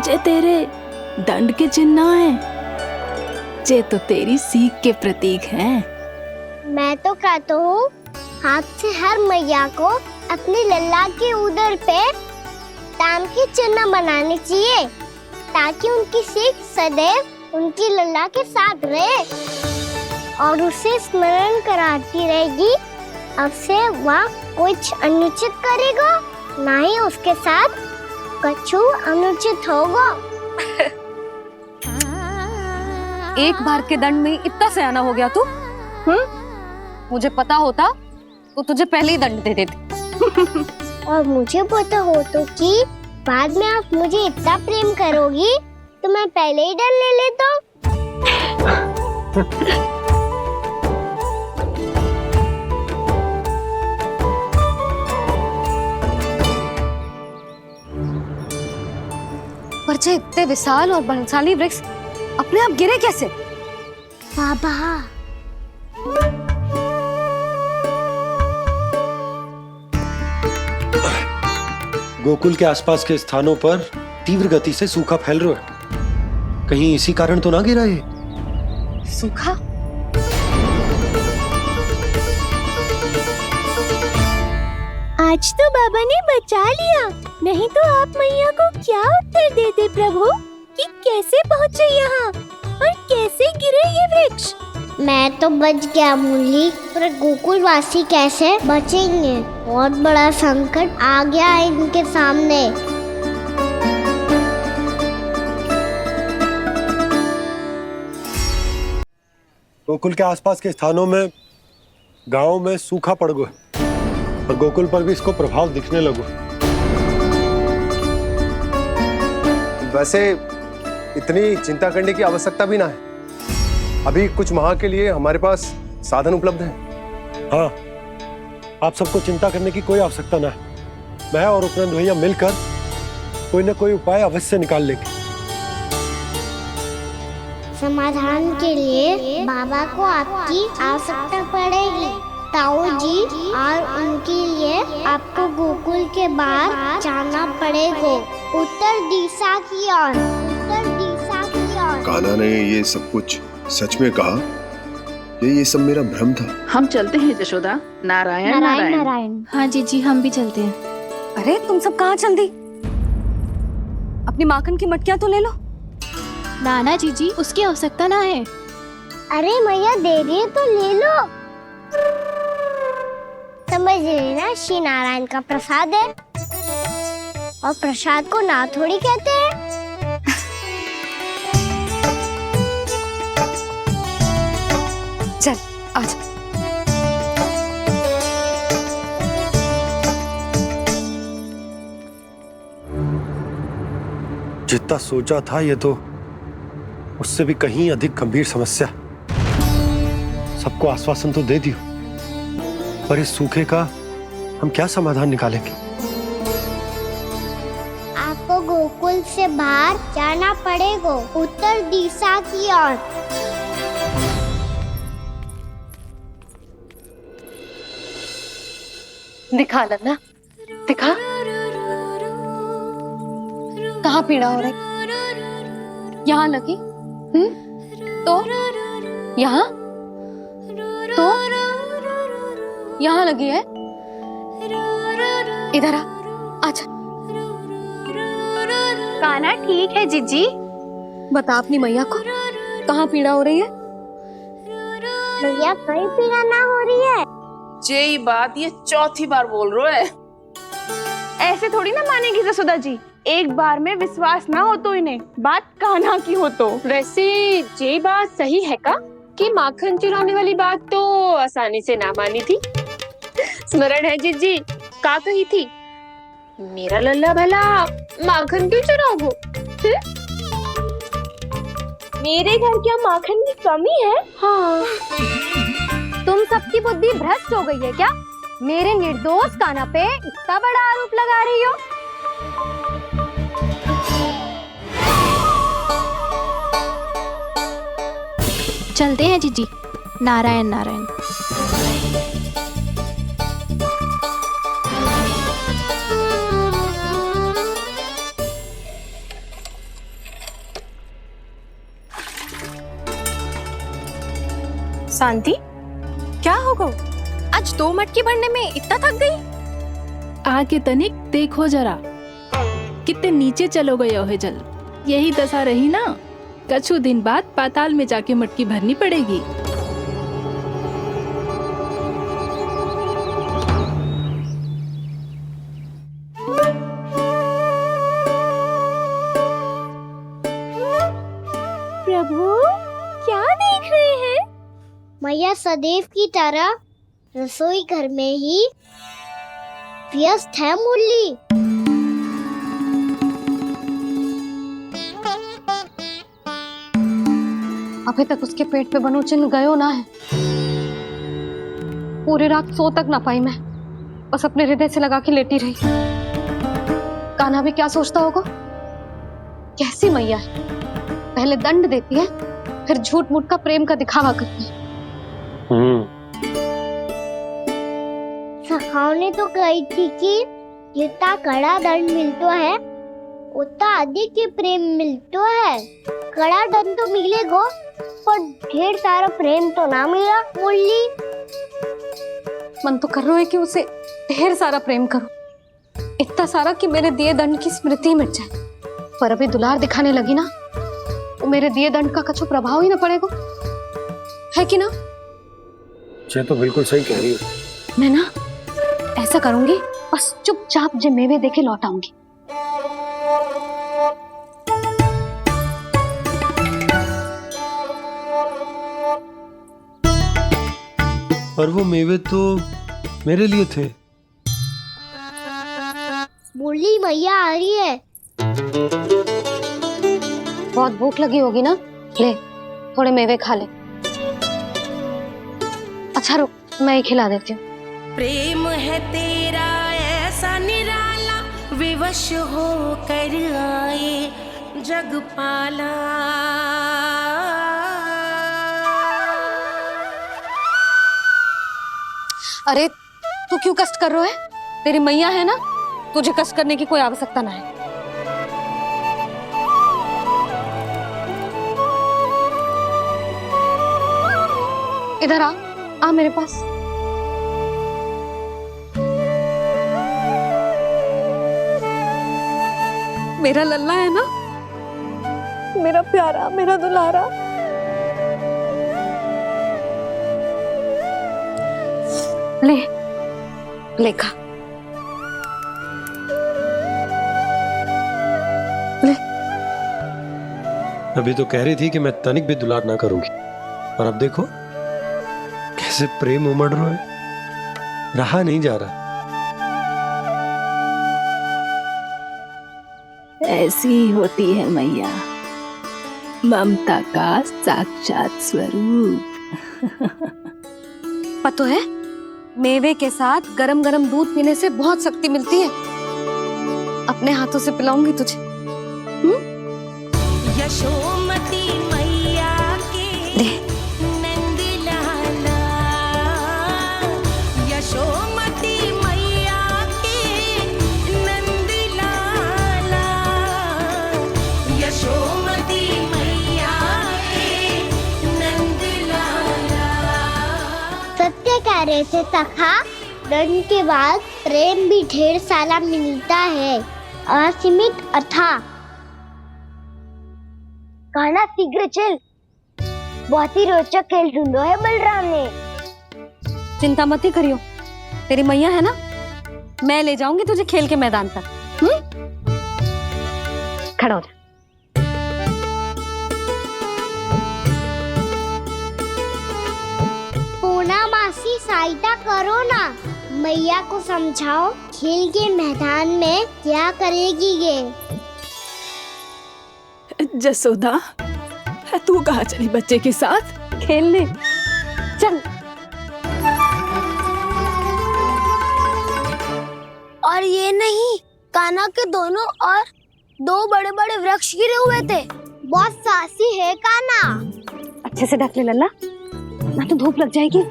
जे तेरे दंड के चिन्ह ना है, जे तो तेरी सीख के प्रतीक हैं। मैं तो कहता हूँ हाथ से हर मैया को अपनी लल्ला के उदर पे ताम के चिन्ह बनाने चाहिए, ताकि उनकी सीख सदैव उनकी लल्ला के साथ रहे और उसे स्मरण कराती रहेगी। अब से वह कुछ अनुचित करेगा, ना ही उसके साथ कछु अनुचित होगा। एक बार के दंड में इतना सयाना हो गया तू? मुझे पता होता तो तुझे पहले ही दंड दे देती। और मुझे पता हो तो कि बाद में आप मुझे इतना प्रेम करोगी तो मैं पहले ही दंड ले लेता हूँ। पर जे इतने विशाल और बलशाली वृक्ष अपने आप गिरे कैसे? बाबा, गोकुल के आसपास के स्थानों पर तीव्र गति से सूखा फैल रहा है। कहीं इसी कारण तो ना गिरा ये? सूखा? आज तो बाबा ने बचा लिया, नहीं तो आप मैया को क्या उत्तर देते प्रभु कि कैसे पहुँचे यहाँ और कैसे गिरे ये वृक्ष? मैं तो बच गया मुरली, पर गोकुल वासी कैसे बचेंगे? बहुत बड़ा संकट आ गया है इनके सामने। गोकुल के आसपास के स्थानों में, गांवों में सूखा पड़ गया और गोकुल पर भी इसको प्रभाव दिखने लगा। वैसे इतनी चिंता करने की आवश्यकता भी ना है। अभी कुछ माह के लिए हमारे पास साधन उपलब्ध है। हाँ, आप सबको चिंता करने की कोई आवश्यकता ना है। मैं और उपनंद भैया मिलकर कोई ना कोई उपाय अवश्य निकाल लेंगे। समाधान के लिए बाबा को आपकी आवश्यकता पड़ेगी। ताऊ जी और उनके लिए आपको गोकुल के बाहर जाना पड़ेगा, उत्तर दिशा की ओर। उत्तर दिशा की ओर। कान्हा ने ये सब कुछ सच में कहा? ये सब मेरा भ्रम था? हम चलते हैं जशोदा। नारायण नारायण नारायण। हाँ जी, हम भी चलते हैं। अरे तुम सब कहाँ चल दी? अपनी माखन की मटकियाँ तो ले लो। नाना जी, उसकी आवश्यकता ना है। अरे मैया दे रही है तो ले लो। समझ लेना, श्री नारायण का प्रसाद है और प्रसाद को ना थोड़ी कहते हैं। चल आजा। जितना सोचा था ये तो उससे भी कहीं अधिक गंभीर समस्या। सबको आश्वासन तो दे दियो, पर इस सूखे का हम क्या समाधान निकालेंगे? आपको गोकुल से बाहर जाना पड़ेगा, उत्तर दिशा की ओर। दिखा लल्ला, दिखा। कहाँ पीड़ा हो रही? यहाँ लगी? तो यहाँ? तो यहाँ लगी है? इधर आ, आजा। कान्हा ठीक है जीजी। बता अपनी मैया को कहाँ पीड़ा हो रही है? मैया कहीं पीड़ा ना हो रही है। यही बात ये चौथी बार बोल रहे है। ऐसे थोड़ी ना मानेगी जसोदा जी, एक बार में विश्वास ना हो तो इन्हें, बात कान्हा की हो तो। वैसे ये बात सही है का कि माखन चुराने वाली बात तो आसानी से ना मानी थी। स्मरण है जीजी का कही थी, मेरा लल्ला भला माखन क्यों चुराओगे? मेरे घर क्या माखन की कमी है? हाँ, तुम सबकी बुद्धि भ्रष्ट हो गई है क्या? मेरे निर्दोष कान्हा पे इतना बड़ा आरोप लगा रही हो? चलते हैं जीजी। नारायण नारायण। शांति, क्या हो गया? आज 2 मटकी भरने में इतना थक गई? आके तनिक देखो जरा, कितने नीचे चलो गए हो जल। यही दशा रही ना, कछु दिन बाद पाताल में जाके मटकी भरनी पड़ेगी। प्रभु क्या देख रहे हैं? मैया सदैव की तरह रसोई घर में ही व्यस्त है मुरली। अभी तक उसके पेट पे बनो चिन्ह गयो ना है। पूरी रात सो तक ना पाई मैं, बस अपने हृदय से लगा के लेटी रही। कान्हा भी क्या सोचता होगा, कैसी मैया है, पहले दंड देती है फिर झूठ मूठ का प्रेम का दिखावा करती है। सखाओ ने तो कही थी कि जितना कड़ा दंड मिलता है उतना अधिक ही प्रेम मिलता है। कड़ा दंड तो मिलेगा पर ढेर सारा प्रेम तो ना मिला मुरली। मन तो कर रहा है कि उसे ढेर सारा प्रेम करो, इतना सारा कि मेरे दिए दंड की स्मृति मिट जाए। पर अभी दुलार दिखाने लगी ना, तो मेरे दिए दंड का कछु प्रभाव ही ना पड़ेगा, है कि ना? ये तो बिल्कुल सही कह रही हो। मैं ना ऐसा करूंगी, बस चुपचाप जे मेवे देखे लौट आऊंगी। पर वो मेवे तो मेरे लिए थे। मुरली मैया आ रही है। बहुत भूख लगी होगी ना, ले थोड़े मेवे खा ले। अच्छा रुक, मैं ही खिला देती हूँ। प्रेम है तेरा ऐसा निराला, विवश हो कर आए जग पाला। अरे तू क्यों कष्ट कर रहा है? तेरी मैया है ना, तुझे कष्ट करने की कोई आवश्यकता ना है। इधर आ मेरे पास। मेरा लल्ला है ना, मेरा प्यारा, मेरा दुलारा। ले ले खा, ले। अभी तो कह रही थी कि मैं तनिक भी दुलार ना करूंगी, और अब देखो कैसे प्रेम उमड़ रहा है, रहा नहीं जा रहा। ऐसी ही होती है मैया, ममता का साक्षात स्वरूप। पता है, मेवे के साथ गरम गरम दूध पीने से बहुत शक्ति मिलती है। अपने हाथों से पिलाऊंगी तुझे। यशोमती मैया के नंद लाला, यशोमती मैया वैसे सखा, दंड के बाद प्रेम भी ढेर सारा मिलता है, असीमित अथाह। कहना शीघ्र चल, बहुत ही रोचक खेल ढूंढो है बलराम ने। चिंता मत ही करियो, तेरी मैया है ना, मैं ले जाऊंगी तुझे खेल के मैदान तक। खड़ा हो जा। पूना मासी सहायता करो ना, मैया को समझाओ खेल के मैदान में क्या करेगी ये। जसोदा, तू कहाँ चली बच्चे के साथ खेलने? चल। और ये नहीं, कान्हा के दोनों और दो बड़े बड़े वृक्ष गिरे हुए थे। बहुत साहसी है कान्हा। अच्छे से ढक ले लल्ला, ना तो धूप लग जाएगी।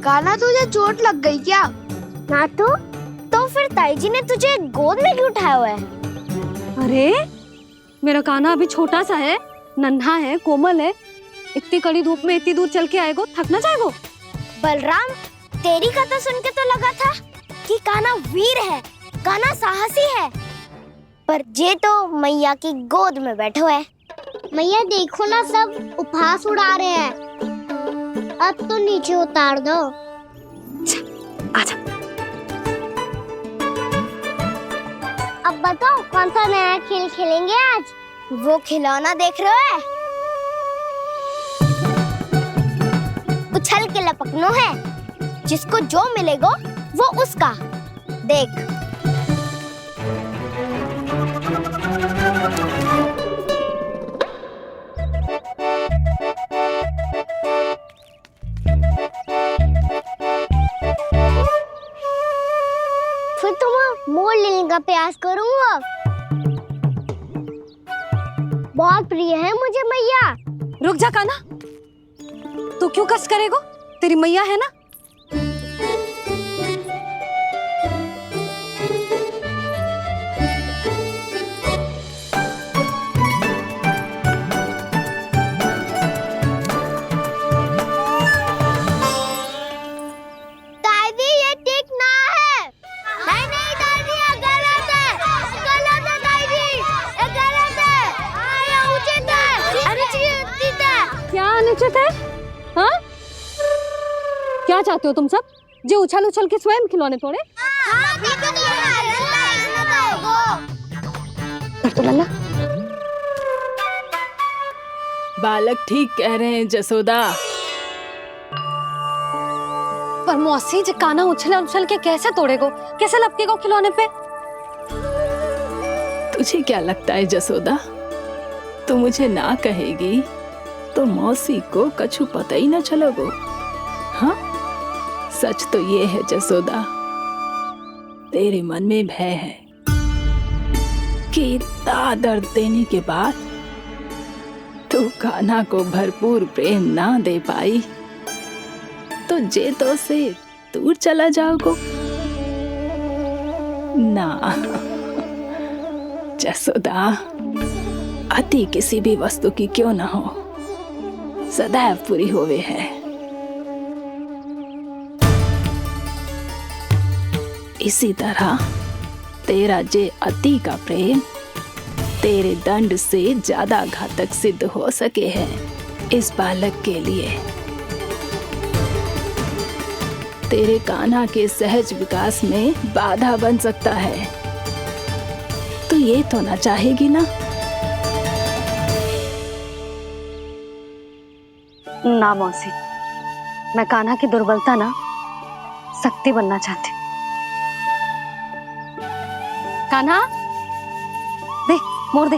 कान्हा तुझे चोट लग गई क्या? ना तो फिर ताई जी ने तुझे गोद में क्यों उठाया हुआ है? अरे मेरा कान्हा अभी छोटा सा है, नन्हा है, कोमल है। इतनी कड़ी धूप में इतनी दूर चल के आएगो, थक ना जाएगो। बलराम, तेरी कथा सुन के तो लगा था कि कान्हा वीर है, कान्हा साहसी है, पर ये तो मैया की गोद में बैठो है। मैया देखो ना, सब उपहास उड़ा रहे हैं। अब तो नीचे उतार दो। आजा। अब बताओ कौन सा नया खेल खेलेंगे आज? वो खिलौना देख रहे हो? उछल के लपकनो है, जिसको जो मिलेगा वो उसका। देख। फिर तुम मोड़ लेने का प्रयास करूंगा। बहुत प्रिय है मुझे मैया। रुक जा कान्हा, तू क्यों कष्ट करेगो? तेरी मैया है ना। दादी ये ठीक ना है। नहीं दादी, ये गलत है। गलत है दादी, ये गलत है। ये उचित है, अनुचित है। क्या अनुचित है? हाँ? क्या चाहते हो तुम सब? जो उछल उछल के स्वयं खिलौने तोड़े? तो लल्ला, बालक ठीक कह रहे हैं जसोदा। पर मौसी, जे कान्हा उछल उछल के कैसे तोड़ेगो, कैसे लपकेगो खिलौने पे? तुझे क्या लगता है जसोदा, तू मुझे ना कहेगी तो मौसी को कछु पता ही न चलोगो। हाँ, सच तो ये है जसोदा, तेरे मन में भय है कि इतना दर्द देने के बाद तू कान्हा को भरपूर प्रेम ना दे पाई तो जे तो से दूर चला जाओगो ना। जसोदा, अति किसी भी वस्तु की क्यों ना हो, सदैव पूरी होवे है। इसी तरह तेरा जे अति का प्रेम तेरे दंड से ज्यादा घातक सिद्ध हो सके है इस बालक के लिए। तेरे कान्हा के सहज विकास में बाधा बन सकता है। तो ये तो ना चाहेगी ना? ना मौसी, मैं कान्हा की दुर्बलता ना शक्ति बनना चाहती। कान्हा, दे, मोड़ दे।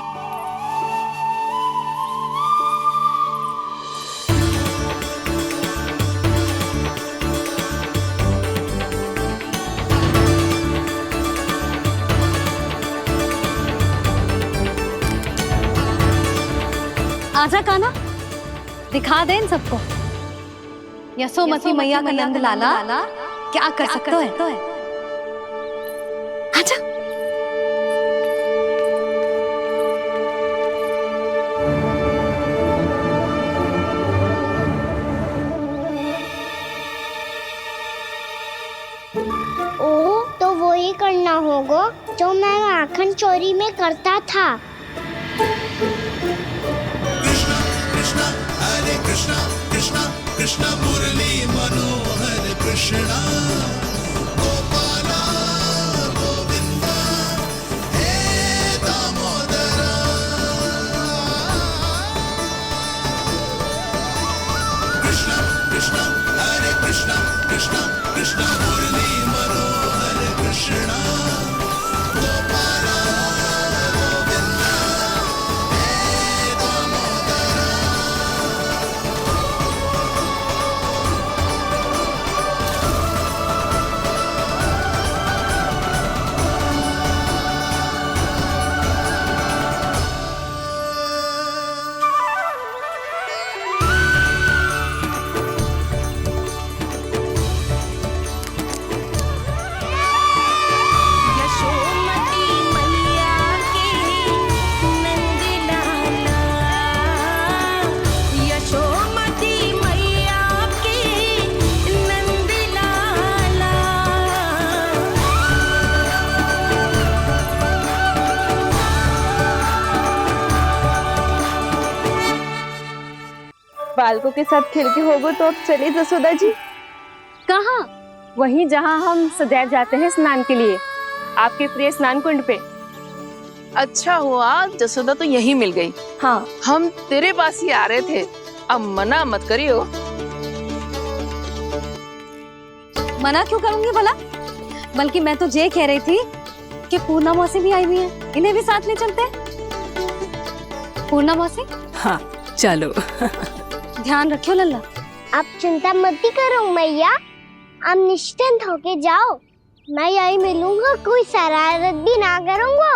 आजा कान्हा, दिखा दे इन सबको यशोमती मैया का नंद लाला क्या कर सकता है। आजा। करना होगा जो मैं माखन चोरी में करता था। कृष्णा हरे कृष्णा कृष्णा कृष्णा मुरली मनोहर कृष्णा गोपाला गोविंदा हे दामोदरा। कृष्णा कृष्णा हरे कृष्णा कृष्णा कृष्णा मुरली मनोहर कृष्णा गोपाला गोविंदा हे दामोदरा। यशोमती मैया के नंद लाला, यशोमती मैया के नंद लाला। बालकों के साथ खेल के होगो तो अब चले जसोदा जी। कहाँ? वहीं जहाँ हम सदैव जाते हैं स्नान के लिए, आपके प्रिय स्नान कुंड पे। अच्छा हुआ जसोदा तो यहीं मिल गई। हाँ, हम तेरे पास ही आ रहे थे, अब मना मत करियो। मना क्यों करूंगी भला? बल्कि मैं तो ये कह रही थी कि पूर्णा मौसी भी आई हुई है, इन्हें भी साथ ले चलते हैं। पूर्णा मौसी, हाँ चलो। ध्यान रखियो लल्ला। आप चिंता मत करो मैया, आप निश्चिंत होके जाओ, मैं यही मिलूंगा, कोई शरारत भी ना करूंगा।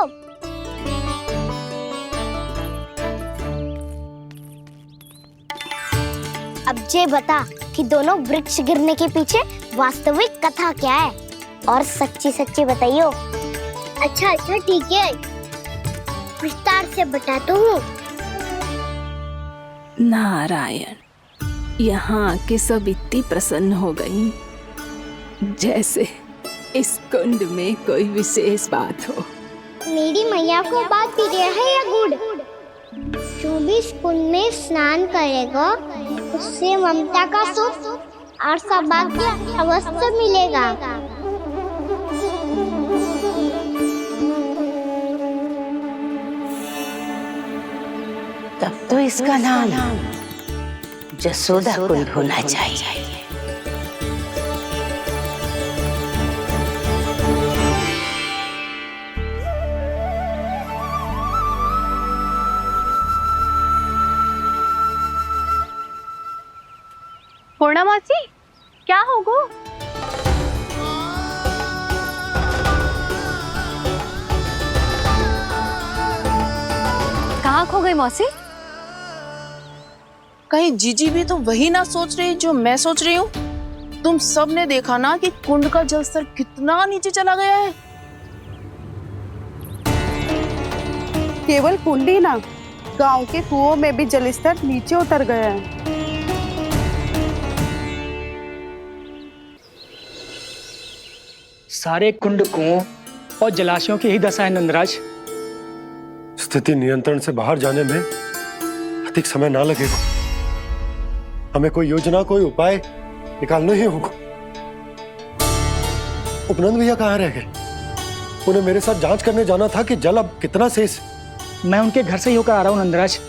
अब ये बता कि दोनों वृक्ष गिरने के पीछे वास्तविक कथा क्या है, और सच्ची सच्ची बताइयो। अच्छा अच्छा ठीक है, विस्तार से बताता हूँ। नारायण, यहाँ के सब इतनी प्रसन्न हो गई जैसे इस कुंड में कोई विशेष बात हो। मेरी मैया को बात प्रिय है या गुड़? जो भी इस कुंड में स्नान करेगा उससे ममता का सुख और सौभाग्य अवश्य मिलेगा। तब तो इसका नाम जसोदा कुंड होना चाहिए। पूर्णा मौसी, क्या होगो? कहाँ खो गई मौसी? कहीं जीजी भी तो वही ना सोच रही जो मैं सोच रही हूँ? तुम सब ने देखा ना कि कुंड का जलस्तर कितना नीचे चला गया है। केवल कुंड ही ना, गांव के कुओं में भी जलस्तर नीचे उतर गया है। सारे कुंड कुओं और जलाशयों की ही दशा है नंदराज। स्थिति नियंत्रण से बाहर जाने में अधिक समय ना लगेगा। हमें कोई योजना, कोई उपाय निकालना ही होगा। उपनंद भैया कहाँ रह गए? उन्हें मेरे साथ जांच करने जाना था कि जल अब कितना शेष। मैं उनके घर से ही होकर आ रहा हूँ नंदराज,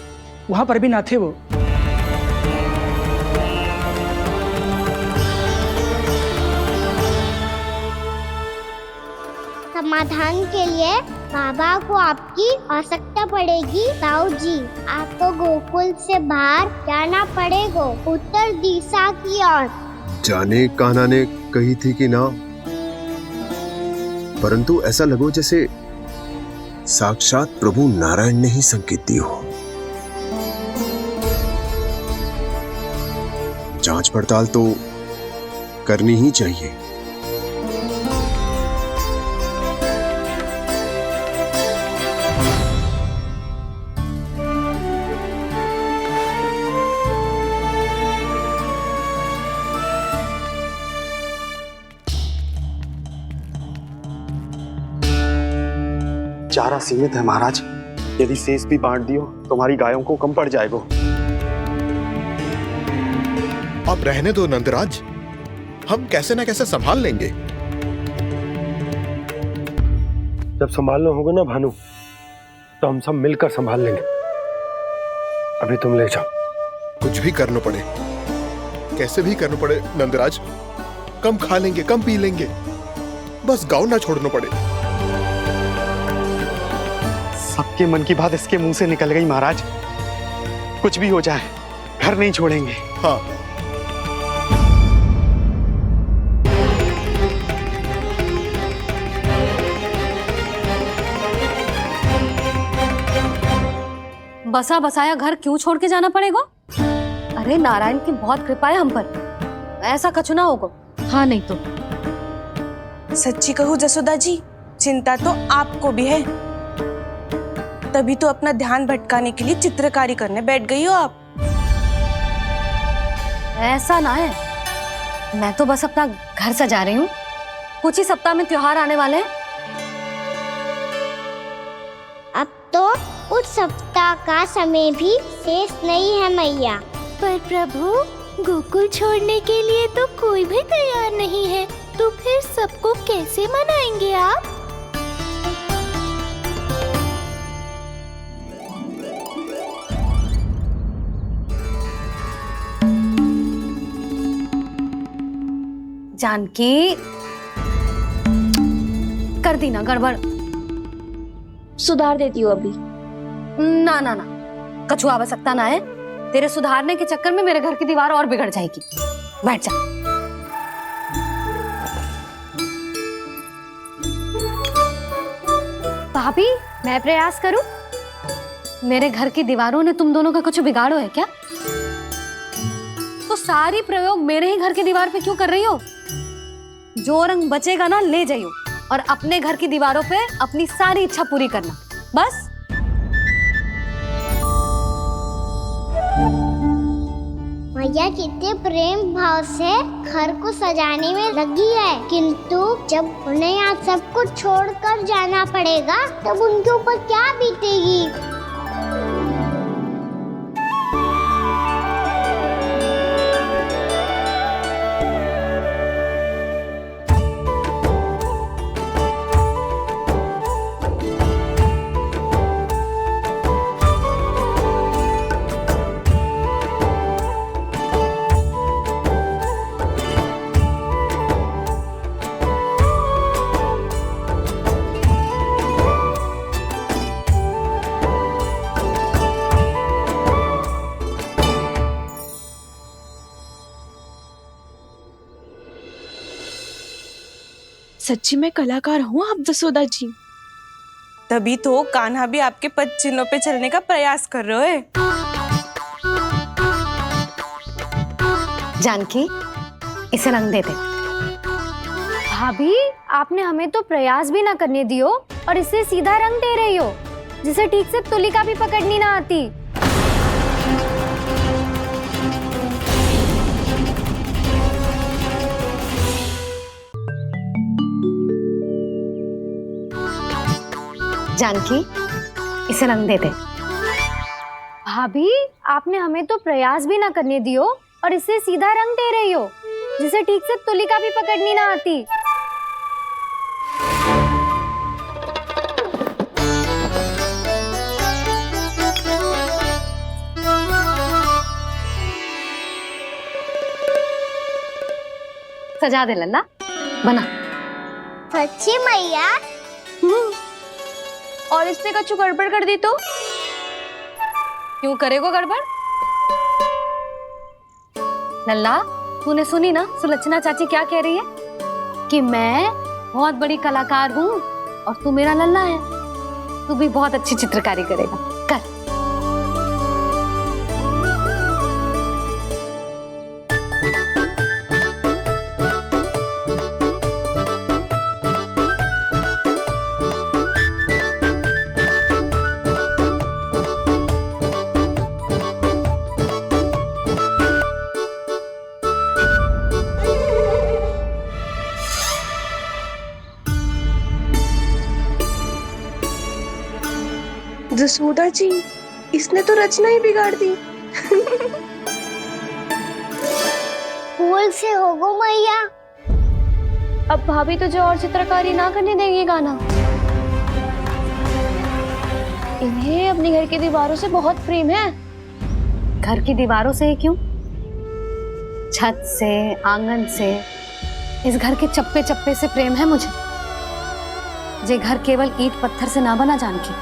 वहां पर भी ना थे वो। समाधान के लिए बाबा को आपकी आवश्यकता पड़ेगी। ताऊ जी, आपको गोकुल से बाहर जाना पड़ेगा, उत्तर दिशा की ओर। जाने कान्हा ने कही थी कि ना, परंतु ऐसा लगो जैसे साक्षात प्रभु नारायण ने ही संकेत दी हो। जांच पड़ताल तो करनी ही चाहिए। चारा सीमित है महाराज। यदि शेष भी बांट दियो तो हमारी गायों को कम पड़ जाएगा। अब रहने दो नंदराज, हम कैसे न कैसे संभाल लेंगे। जब संभालना होगा ना भानु, तो हम सब मिलकर संभाल लेंगे। अभी तुम ले जाओ। कुछ भी करना पड़े, कैसे भी करना पड़े नंदराज, कम खा लेंगे, कम पी लेंगे, बस गांव ना छोड़ना पड़े। सबके मन की बात इसके मुंह से निकल गई महाराज। कुछ भी हो जाए घर नहीं छोड़ेंगे। हाँ। बसा बसाया घर क्यों छोड़ के जाना पड़ेगा? अरे नारायण की बहुत कृपा है हम पर, ऐसा कछु ना होगा। हाँ नहीं तो सच्ची कहूँ जसोदा जी, चिंता तो आपको भी है, तभी तो अपना ध्यान भटकाने के लिए चित्रकारी करने बैठ गई हो आप। ऐसा ना है, मैं तो बस अपना घर सजा रही हूँ। कुछ ही सप्ताह में त्योहार आने वाले हैं। अब तो उस सप्ताह का समय भी शेष नहीं है मैया। पर प्रभु, गोकुल छोड़ने के लिए तो कोई भी तैयार नहीं है, तो फिर सबको कैसे मनाएंगे आप? जानकी, कर दी ना गड़बड़। सुधार देती हूँ अभी। ना ना ना, कछु आवश्यकता ना है। तेरे सुधारने के चक्कर में मेरे घर की दीवार और बिगड़ जाएगी। बैठ जा। भाभी, मैं प्रयास करूं? मेरे घर की दीवारों ने तुम दोनों का कुछ बिगाड़ो है क्या? तो सारी प्रयोग मेरे ही घर की दीवार पे क्यों कर रही हो? जो रंग बचेगा ना ले जाइयो, और अपने घर की दीवारों पे अपनी सारी इच्छा पूरी करना, बस। मैया कितने प्रेम भाव से घर को सजाने में लगी है, किंतु जब उन्हें यहाँ सब कुछ छोड़कर जाना पड़ेगा तब उनके ऊपर क्या बीतेगी। सच्ची में कलाकार हूँ आप जसोदा जी, तभी तो कान्हा भी आपके पद चिन्हों पे चलने का प्रयास कर रहे हैं। जानकी, इसे रंग दे दे। भाभी, आपने हमें तो प्रयास भी ना करने दियो और इसे सीधा रंग दे रही हो, जिसे ठीक से तुलिका भी पकड़नी ना आती। जानकी, इसे रंग दे दे। भाभी, आपने हमें तो प्रयास भी ना करने दियो और इसे सीधा रंग दे रही हो, जिसे ठीक से तुलिका भी पकड़नी ना आती। सजा दे लल्ला, बना। सच्ची मैया? और इसने कछु गड़बड़ कर दी तो? क्यों करेगो गड़बड़? लल्ला, तूने सुनी ना सुलक्षणा चाची क्या कह रही है? कि मैं बहुत बड़ी कलाकार हूँ और तू मेरा लल्ला है, तू भी बहुत अच्छी चित्रकारी करेगा। कर। जसोदा जी, इसने तो रचना ही बिगाड़ दी। फूल से होगो मैया। अब भाभी तुझे और चित्रकारी ना करने देंगी गाना। इन्हें अपने घर की दीवारों से बहुत प्रेम है। घर की दीवारों से ही क्यों, छत से, आंगन से, इस घर के चप्पे चप्पे से प्रेम है मुझे। जे घर केवल ईंट पत्थर से ना बना जानकी,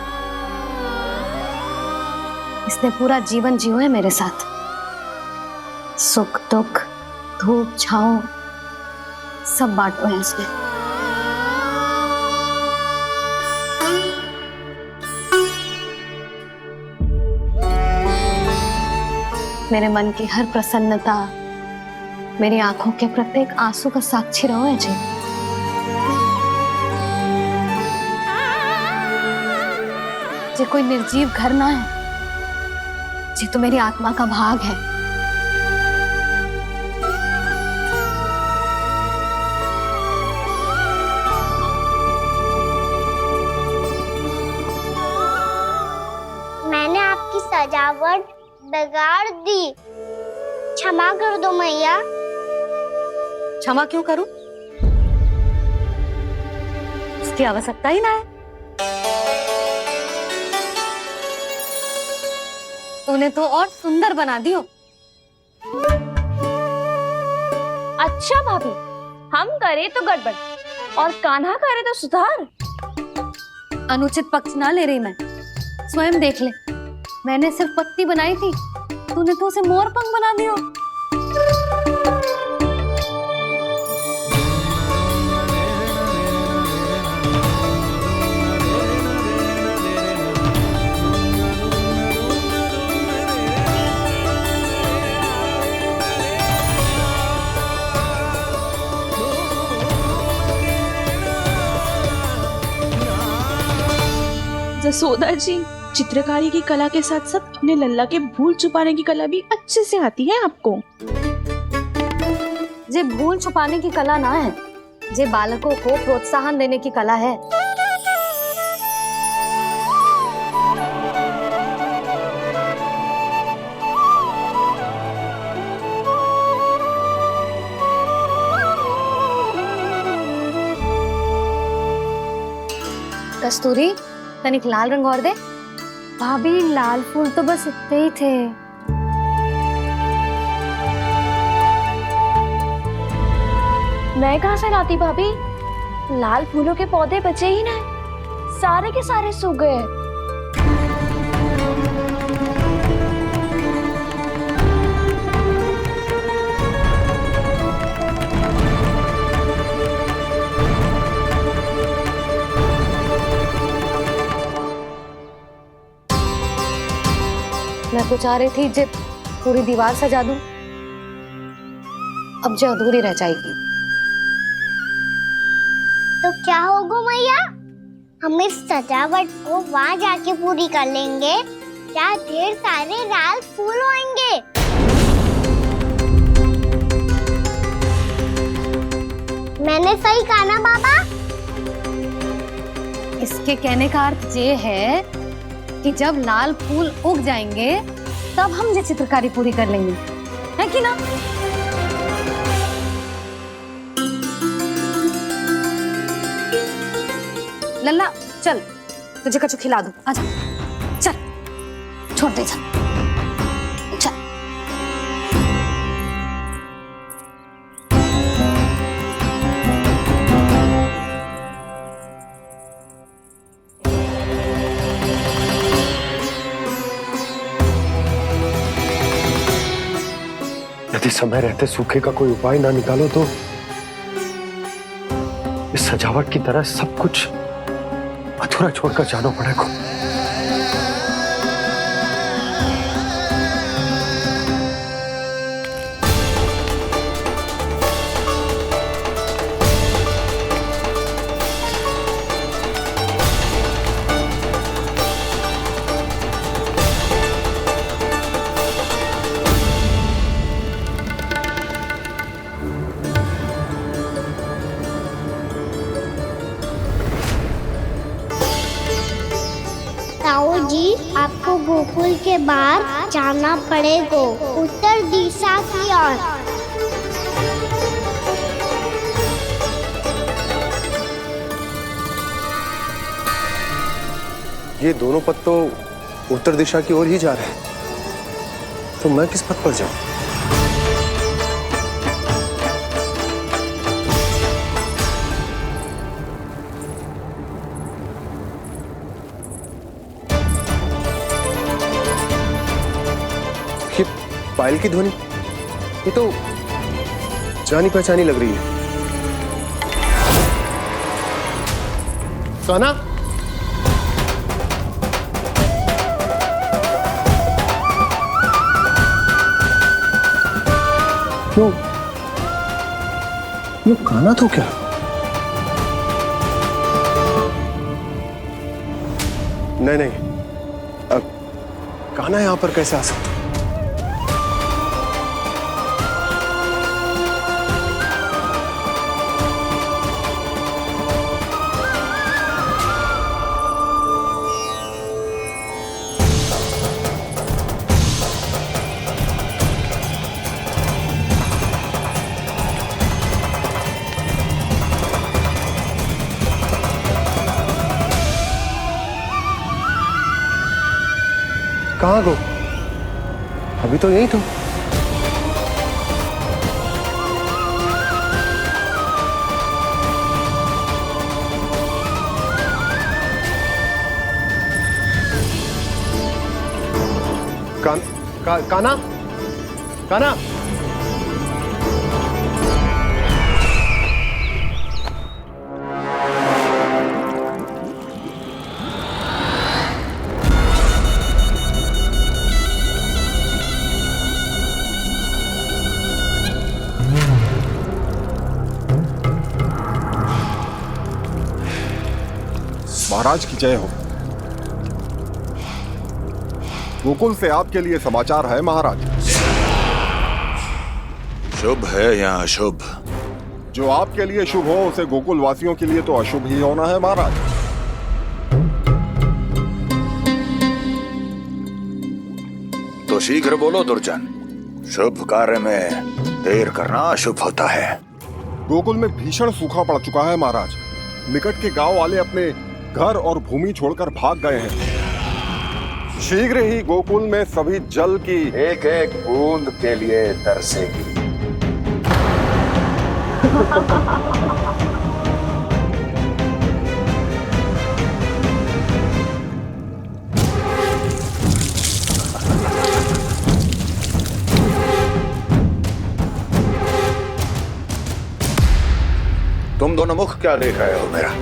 इसने पूरा जीवन जियो है मेरे साथ। सुख दुख, धूप छांव सब बांटो है इसने। मेरे मन की हर प्रसन्नता, मेरी आंखों के प्रत्येक आंसू का साक्षी रहो है जी। जे कोई निर्जीव घर ना है, जी तो मेरी आत्मा का भाग है। मैंने आपकी सजावट बिगाड़ दी, क्षमा कर दो मैया। क्षमा क्यों करूं? इसकी आवश्यकता ही ना है। तूने तो और सुंदर बना दियो। अच्छा भाभी, हम करे तो गड़बड़ और कान्हा करे तो सुधार। अनुचित पक्ष ना ले रही मैं, स्वयं देख ले। मैंने सिर्फ पत्ती बनाई थी, तूने तो उसे मोर पंख बना दियो। जसोदा जी, चित्रकारी की कला के साथ साथ अपने लल्ला के भूल छुपाने की कला भी अच्छे से आती है आपको। जे भूल छुपाने की कला ना है, जे बालकों को प्रोत्साहन देने की कला है। कस्तूरी, तनिक लाल रंग और दे। भाभी लाल फूल तो बस इतने ही थे। मैं कहाँ से लाती भाभी? लाल फूलों के पौधे बचे ही ना, सारे के सारे सूख गए। मैं तो चाह रही थी जब पूरी दीवार सजा दूं, अब जो अधूरी रह जाएगी। तो क्या होगा मैया, हम इस सजावट को वहाँ जाके पूरी कर लेंगे, जहाँ ढेर सारे लाल फूल होंगे। मैंने सही कहा ना बाबा? इसके कहने का अर्थ ये है कि जब लाल फूल उग जाएंगे तब हम ये चित्रकारी पूरी कर लेंगे, है कि ना? लल्ला चल, तुझे कछु खिला दूं, आजा, चल, छोड़ दे, चल, चल। यदि समय रहते सूखे का कोई उपाय ना निकालो तो इस सजावट की तरह सब कुछ अधूरा छोड़कर जाना पड़ेगा। ताऊ जी, आपको गोकुल के बाहर जाना पड़ेगा, उत्तर दिशा की ओर। ये दोनों पथ तो उत्तर दिशा की ओर ही जा रहे हैं, तो मैं किस पथ पर जाऊं? ये पायल की ध्वनि, ये तो जानी पहचानी लग रही है। कान्हा, क्यों? ये कान्हा तो क्या? नहीं, कान्हा यहां पर कैसे आ सकता? कहाँ गो? अभी तो यही तो। कान्हा, कान्हा, महाराज की जय हो। गोकुल से आपके लिए समाचार है महाराज। शुभ है या अशुभ? जो आपके लिए शुभ हो उसे गोकुल वासियों के लिए तो अशुभ ही होना है महाराज। तो शीघ्र बोलो दुर्जन, शुभ कार्य में देर करना अशुभ होता है। गोकुल में भीषण सूखा पड़ चुका है महाराज। निकट के गांव वाले अपने घर और भूमि छोड़कर भाग गए हैं। शीघ्र ही गोकुल में सभी जल की एक एक बूंद के लिए तरसेगी। तुम दोनों मुख क्या देख रहे हो मेरा?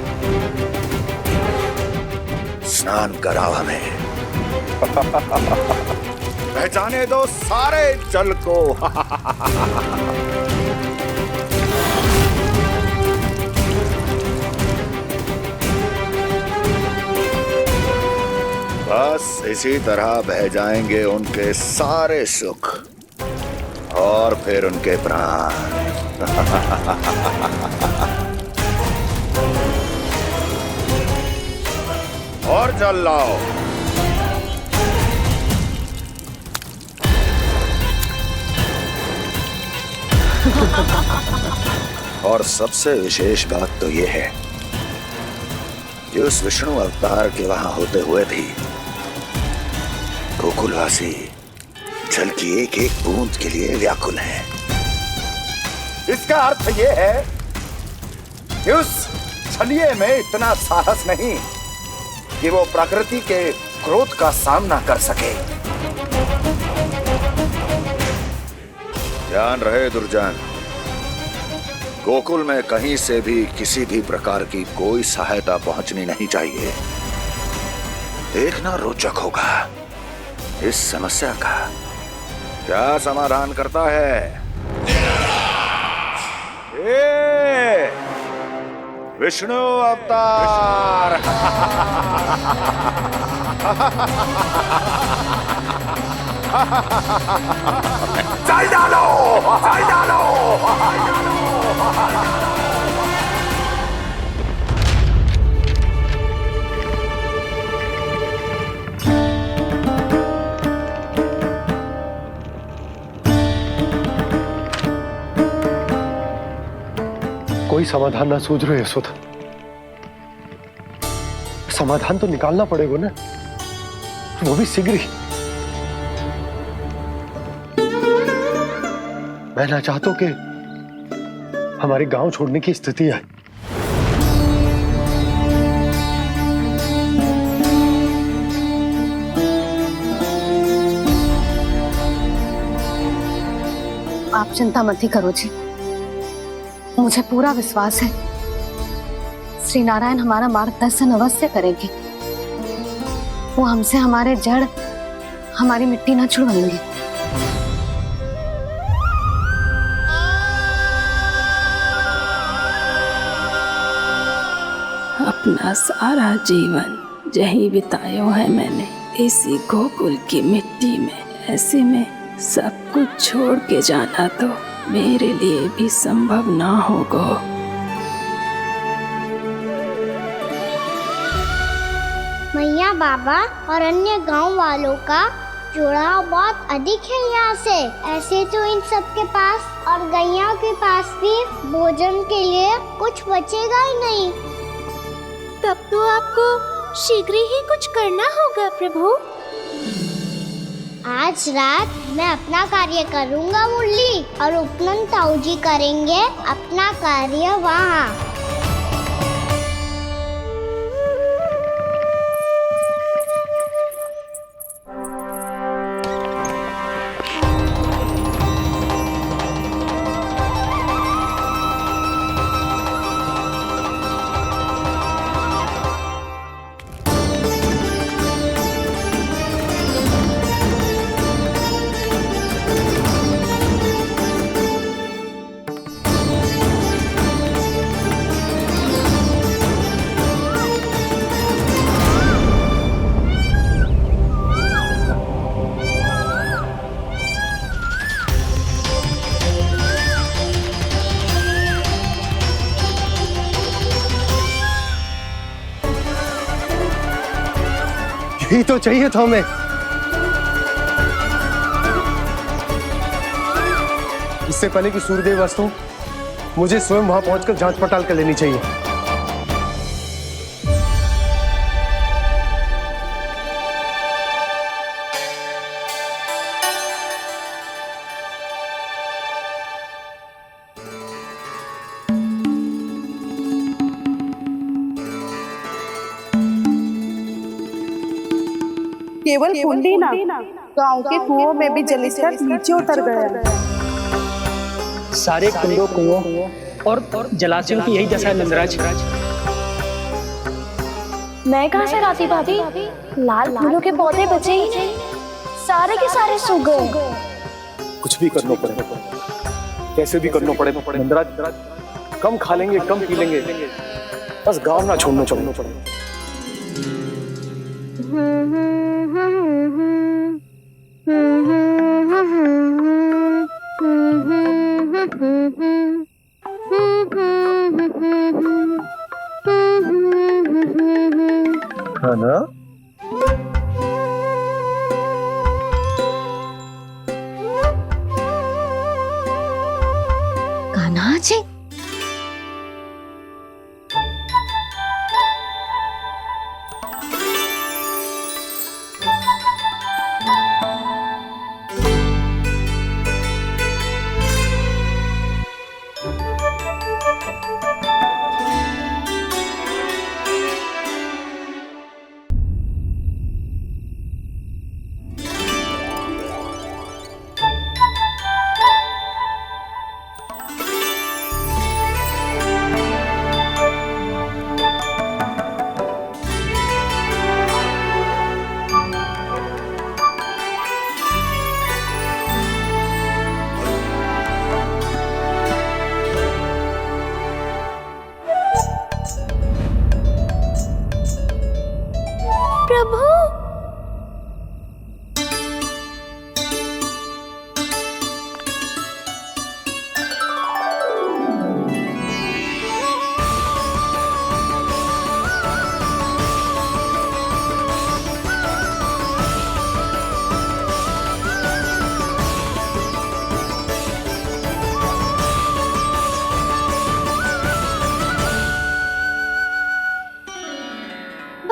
स्नान कराओ हमें। पहचाने दो सारे जल को। बस इसी तरह बह जाएंगे उनके सारे सुख और फिर उनके प्राण। और जल लाओ। और सबसे विशेष बात तो यह है कि उस विष्णु अवतार के वहां होते हुए भी गोकुलवासी जल की एक एक बूंद के लिए व्याकुल हैं। इसका अर्थ यह है कि उस छलिए में इतना साहस नहीं कि वो प्रकृति के क्रोध का सामना कर सके। ध्यान रहे दुर्जन, गोकुल में कहीं से भी किसी भी प्रकार की कोई सहायता पहुंचनी नहीं चाहिए। देखना रोचक होगा इस समस्या का क्या समाधान करता है। विष्णु अवतार। चल डालो, चल डालो। कोई समाधान ना सूझ रहे यशोदा। समाधान तो निकालना पड़ेगा ना, वो भी शीघ्र ही। मैं ना चाहता हूं कि हमारे गांव छोड़ने की स्थिति आए। आप चिंता मत ही करो जी, मुझे पूरा विश्वास है श्री नारायण हमारा मार्गदर्शन अवश्य करेंगे। वो हमसे हमारे जड़, हमारी मिट्टी ना छुड़वाएंगे। अपना सारा जीवन यही बिताया है मैंने, इसी गोकुल की मिट्टी में। ऐसे में सब कुछ छोड़ के जाना तो मेरे लिए भी संभव ना होगा। मैया, बाबा और अन्य गांव वालों का जुड़ाव बहुत अधिक है यहाँ से। ऐसे तो इन सब के पास और गैया के पास भी भोजन के लिए कुछ बचेगा ही नहीं। तब तो आपको शीघ्र ही कुछ करना होगा प्रभु। आज रात मैं अपना कार्य करूँगा मुरली, और उपनंद ताऊ जी करेंगे अपना कार्य वहाँ। यही तो चाहिए था हमें। इससे पहले कि सूर्यदेव अस्त हो, मुझे स्वयं वहां पहुंचकर जांच पड़ताल कर लेनी चाहिए। केवल कुंडी ना, गांव के कुओं में भी जलस्तर नीचे उतर गया है। सारे कुंडों, कुओं और जलाशयों की यही दशा है नंदराज। मैं कहाँ से लाती भाभी? लाल फूलों के पौधे बचे ही नहीं, सारे के सारे सूख गए। कुछ भी करना पड़ेगा, कैसे भी करना पड़ेगा नंदराज। कम खा लेंगे, कम पी लेंगे, बस गांव ना छोड़ना पड़ेगा। है ना? कान्हा जी, प्रभु,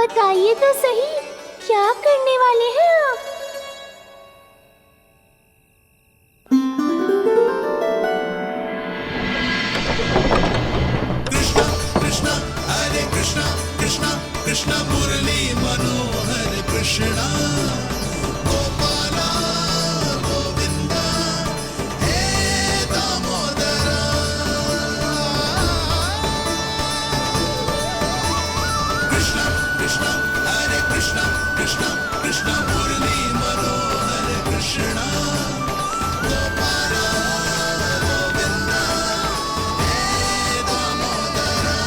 बताइए तो सही, क्या करने वाले हैं आप? कृष्णा हरे कृष्णा कृष्णा कृष्णा मुरली मनोहर कृष्णा गोपाला गोविंदा हे दामोदरा कृष्णा कृष्णा हरे कृष्णा कृष्णा कृष्णा मुरली मनोहर कृष्णा गोपाला गोविंदा हे दामोदरा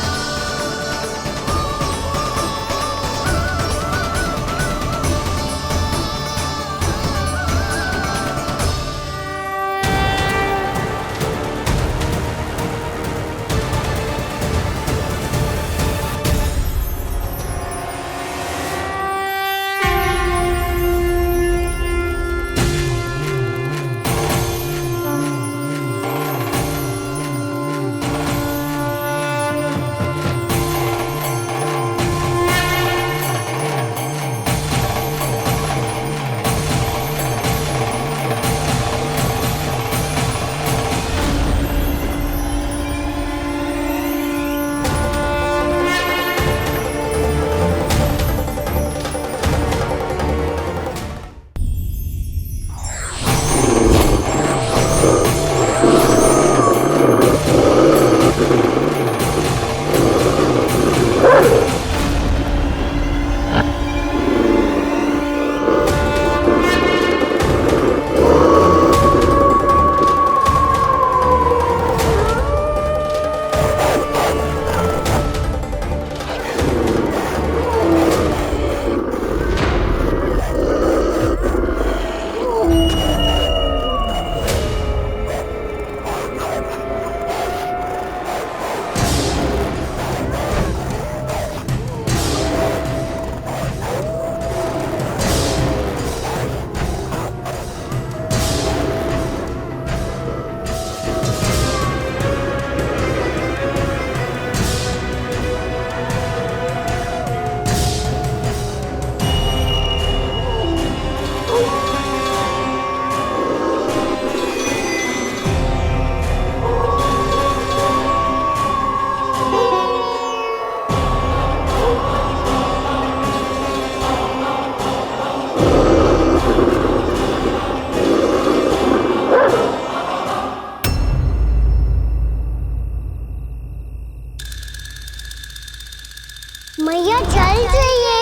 मैया चल जाइए।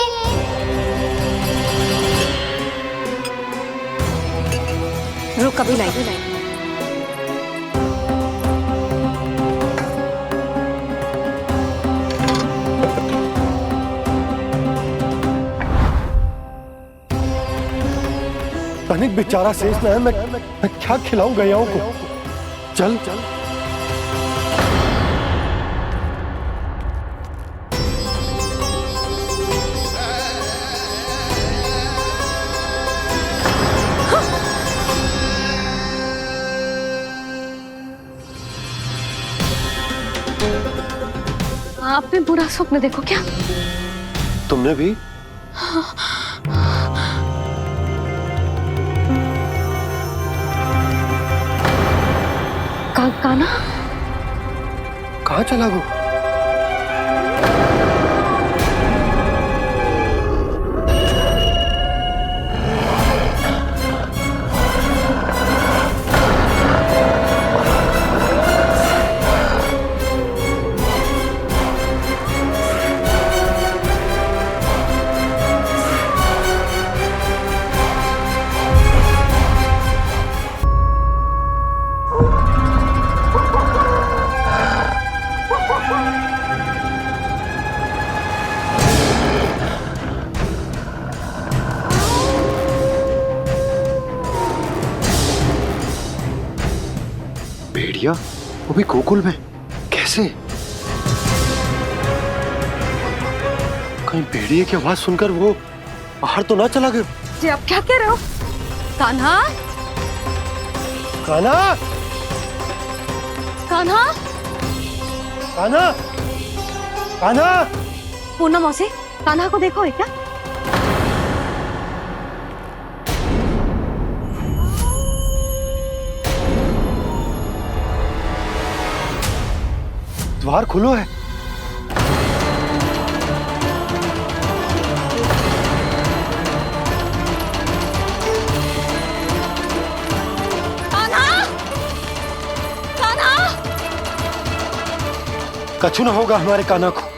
रुक कभी लाई। तनिक बेचारा शेष न है, मैं क्या खिलाऊं गयाओं को। चल चल आपने बुरा स्वप्न देखो क्या? तुमने भी? काना कहाँ चला गो? भेड़िया वो भी गोकुल में कैसे? कहीं भेड़िए की आवाज सुनकर वो बाहर तो ना चला गया? जी आप क्या कह रहे हो? कान्हा, कान्हा, कान्हा, कान्हा, कान्हा। पूनम मौसी कान्हा को देखो है क्या? द्वार खुलो है। कछु ना होगा हमारे कान्हा को।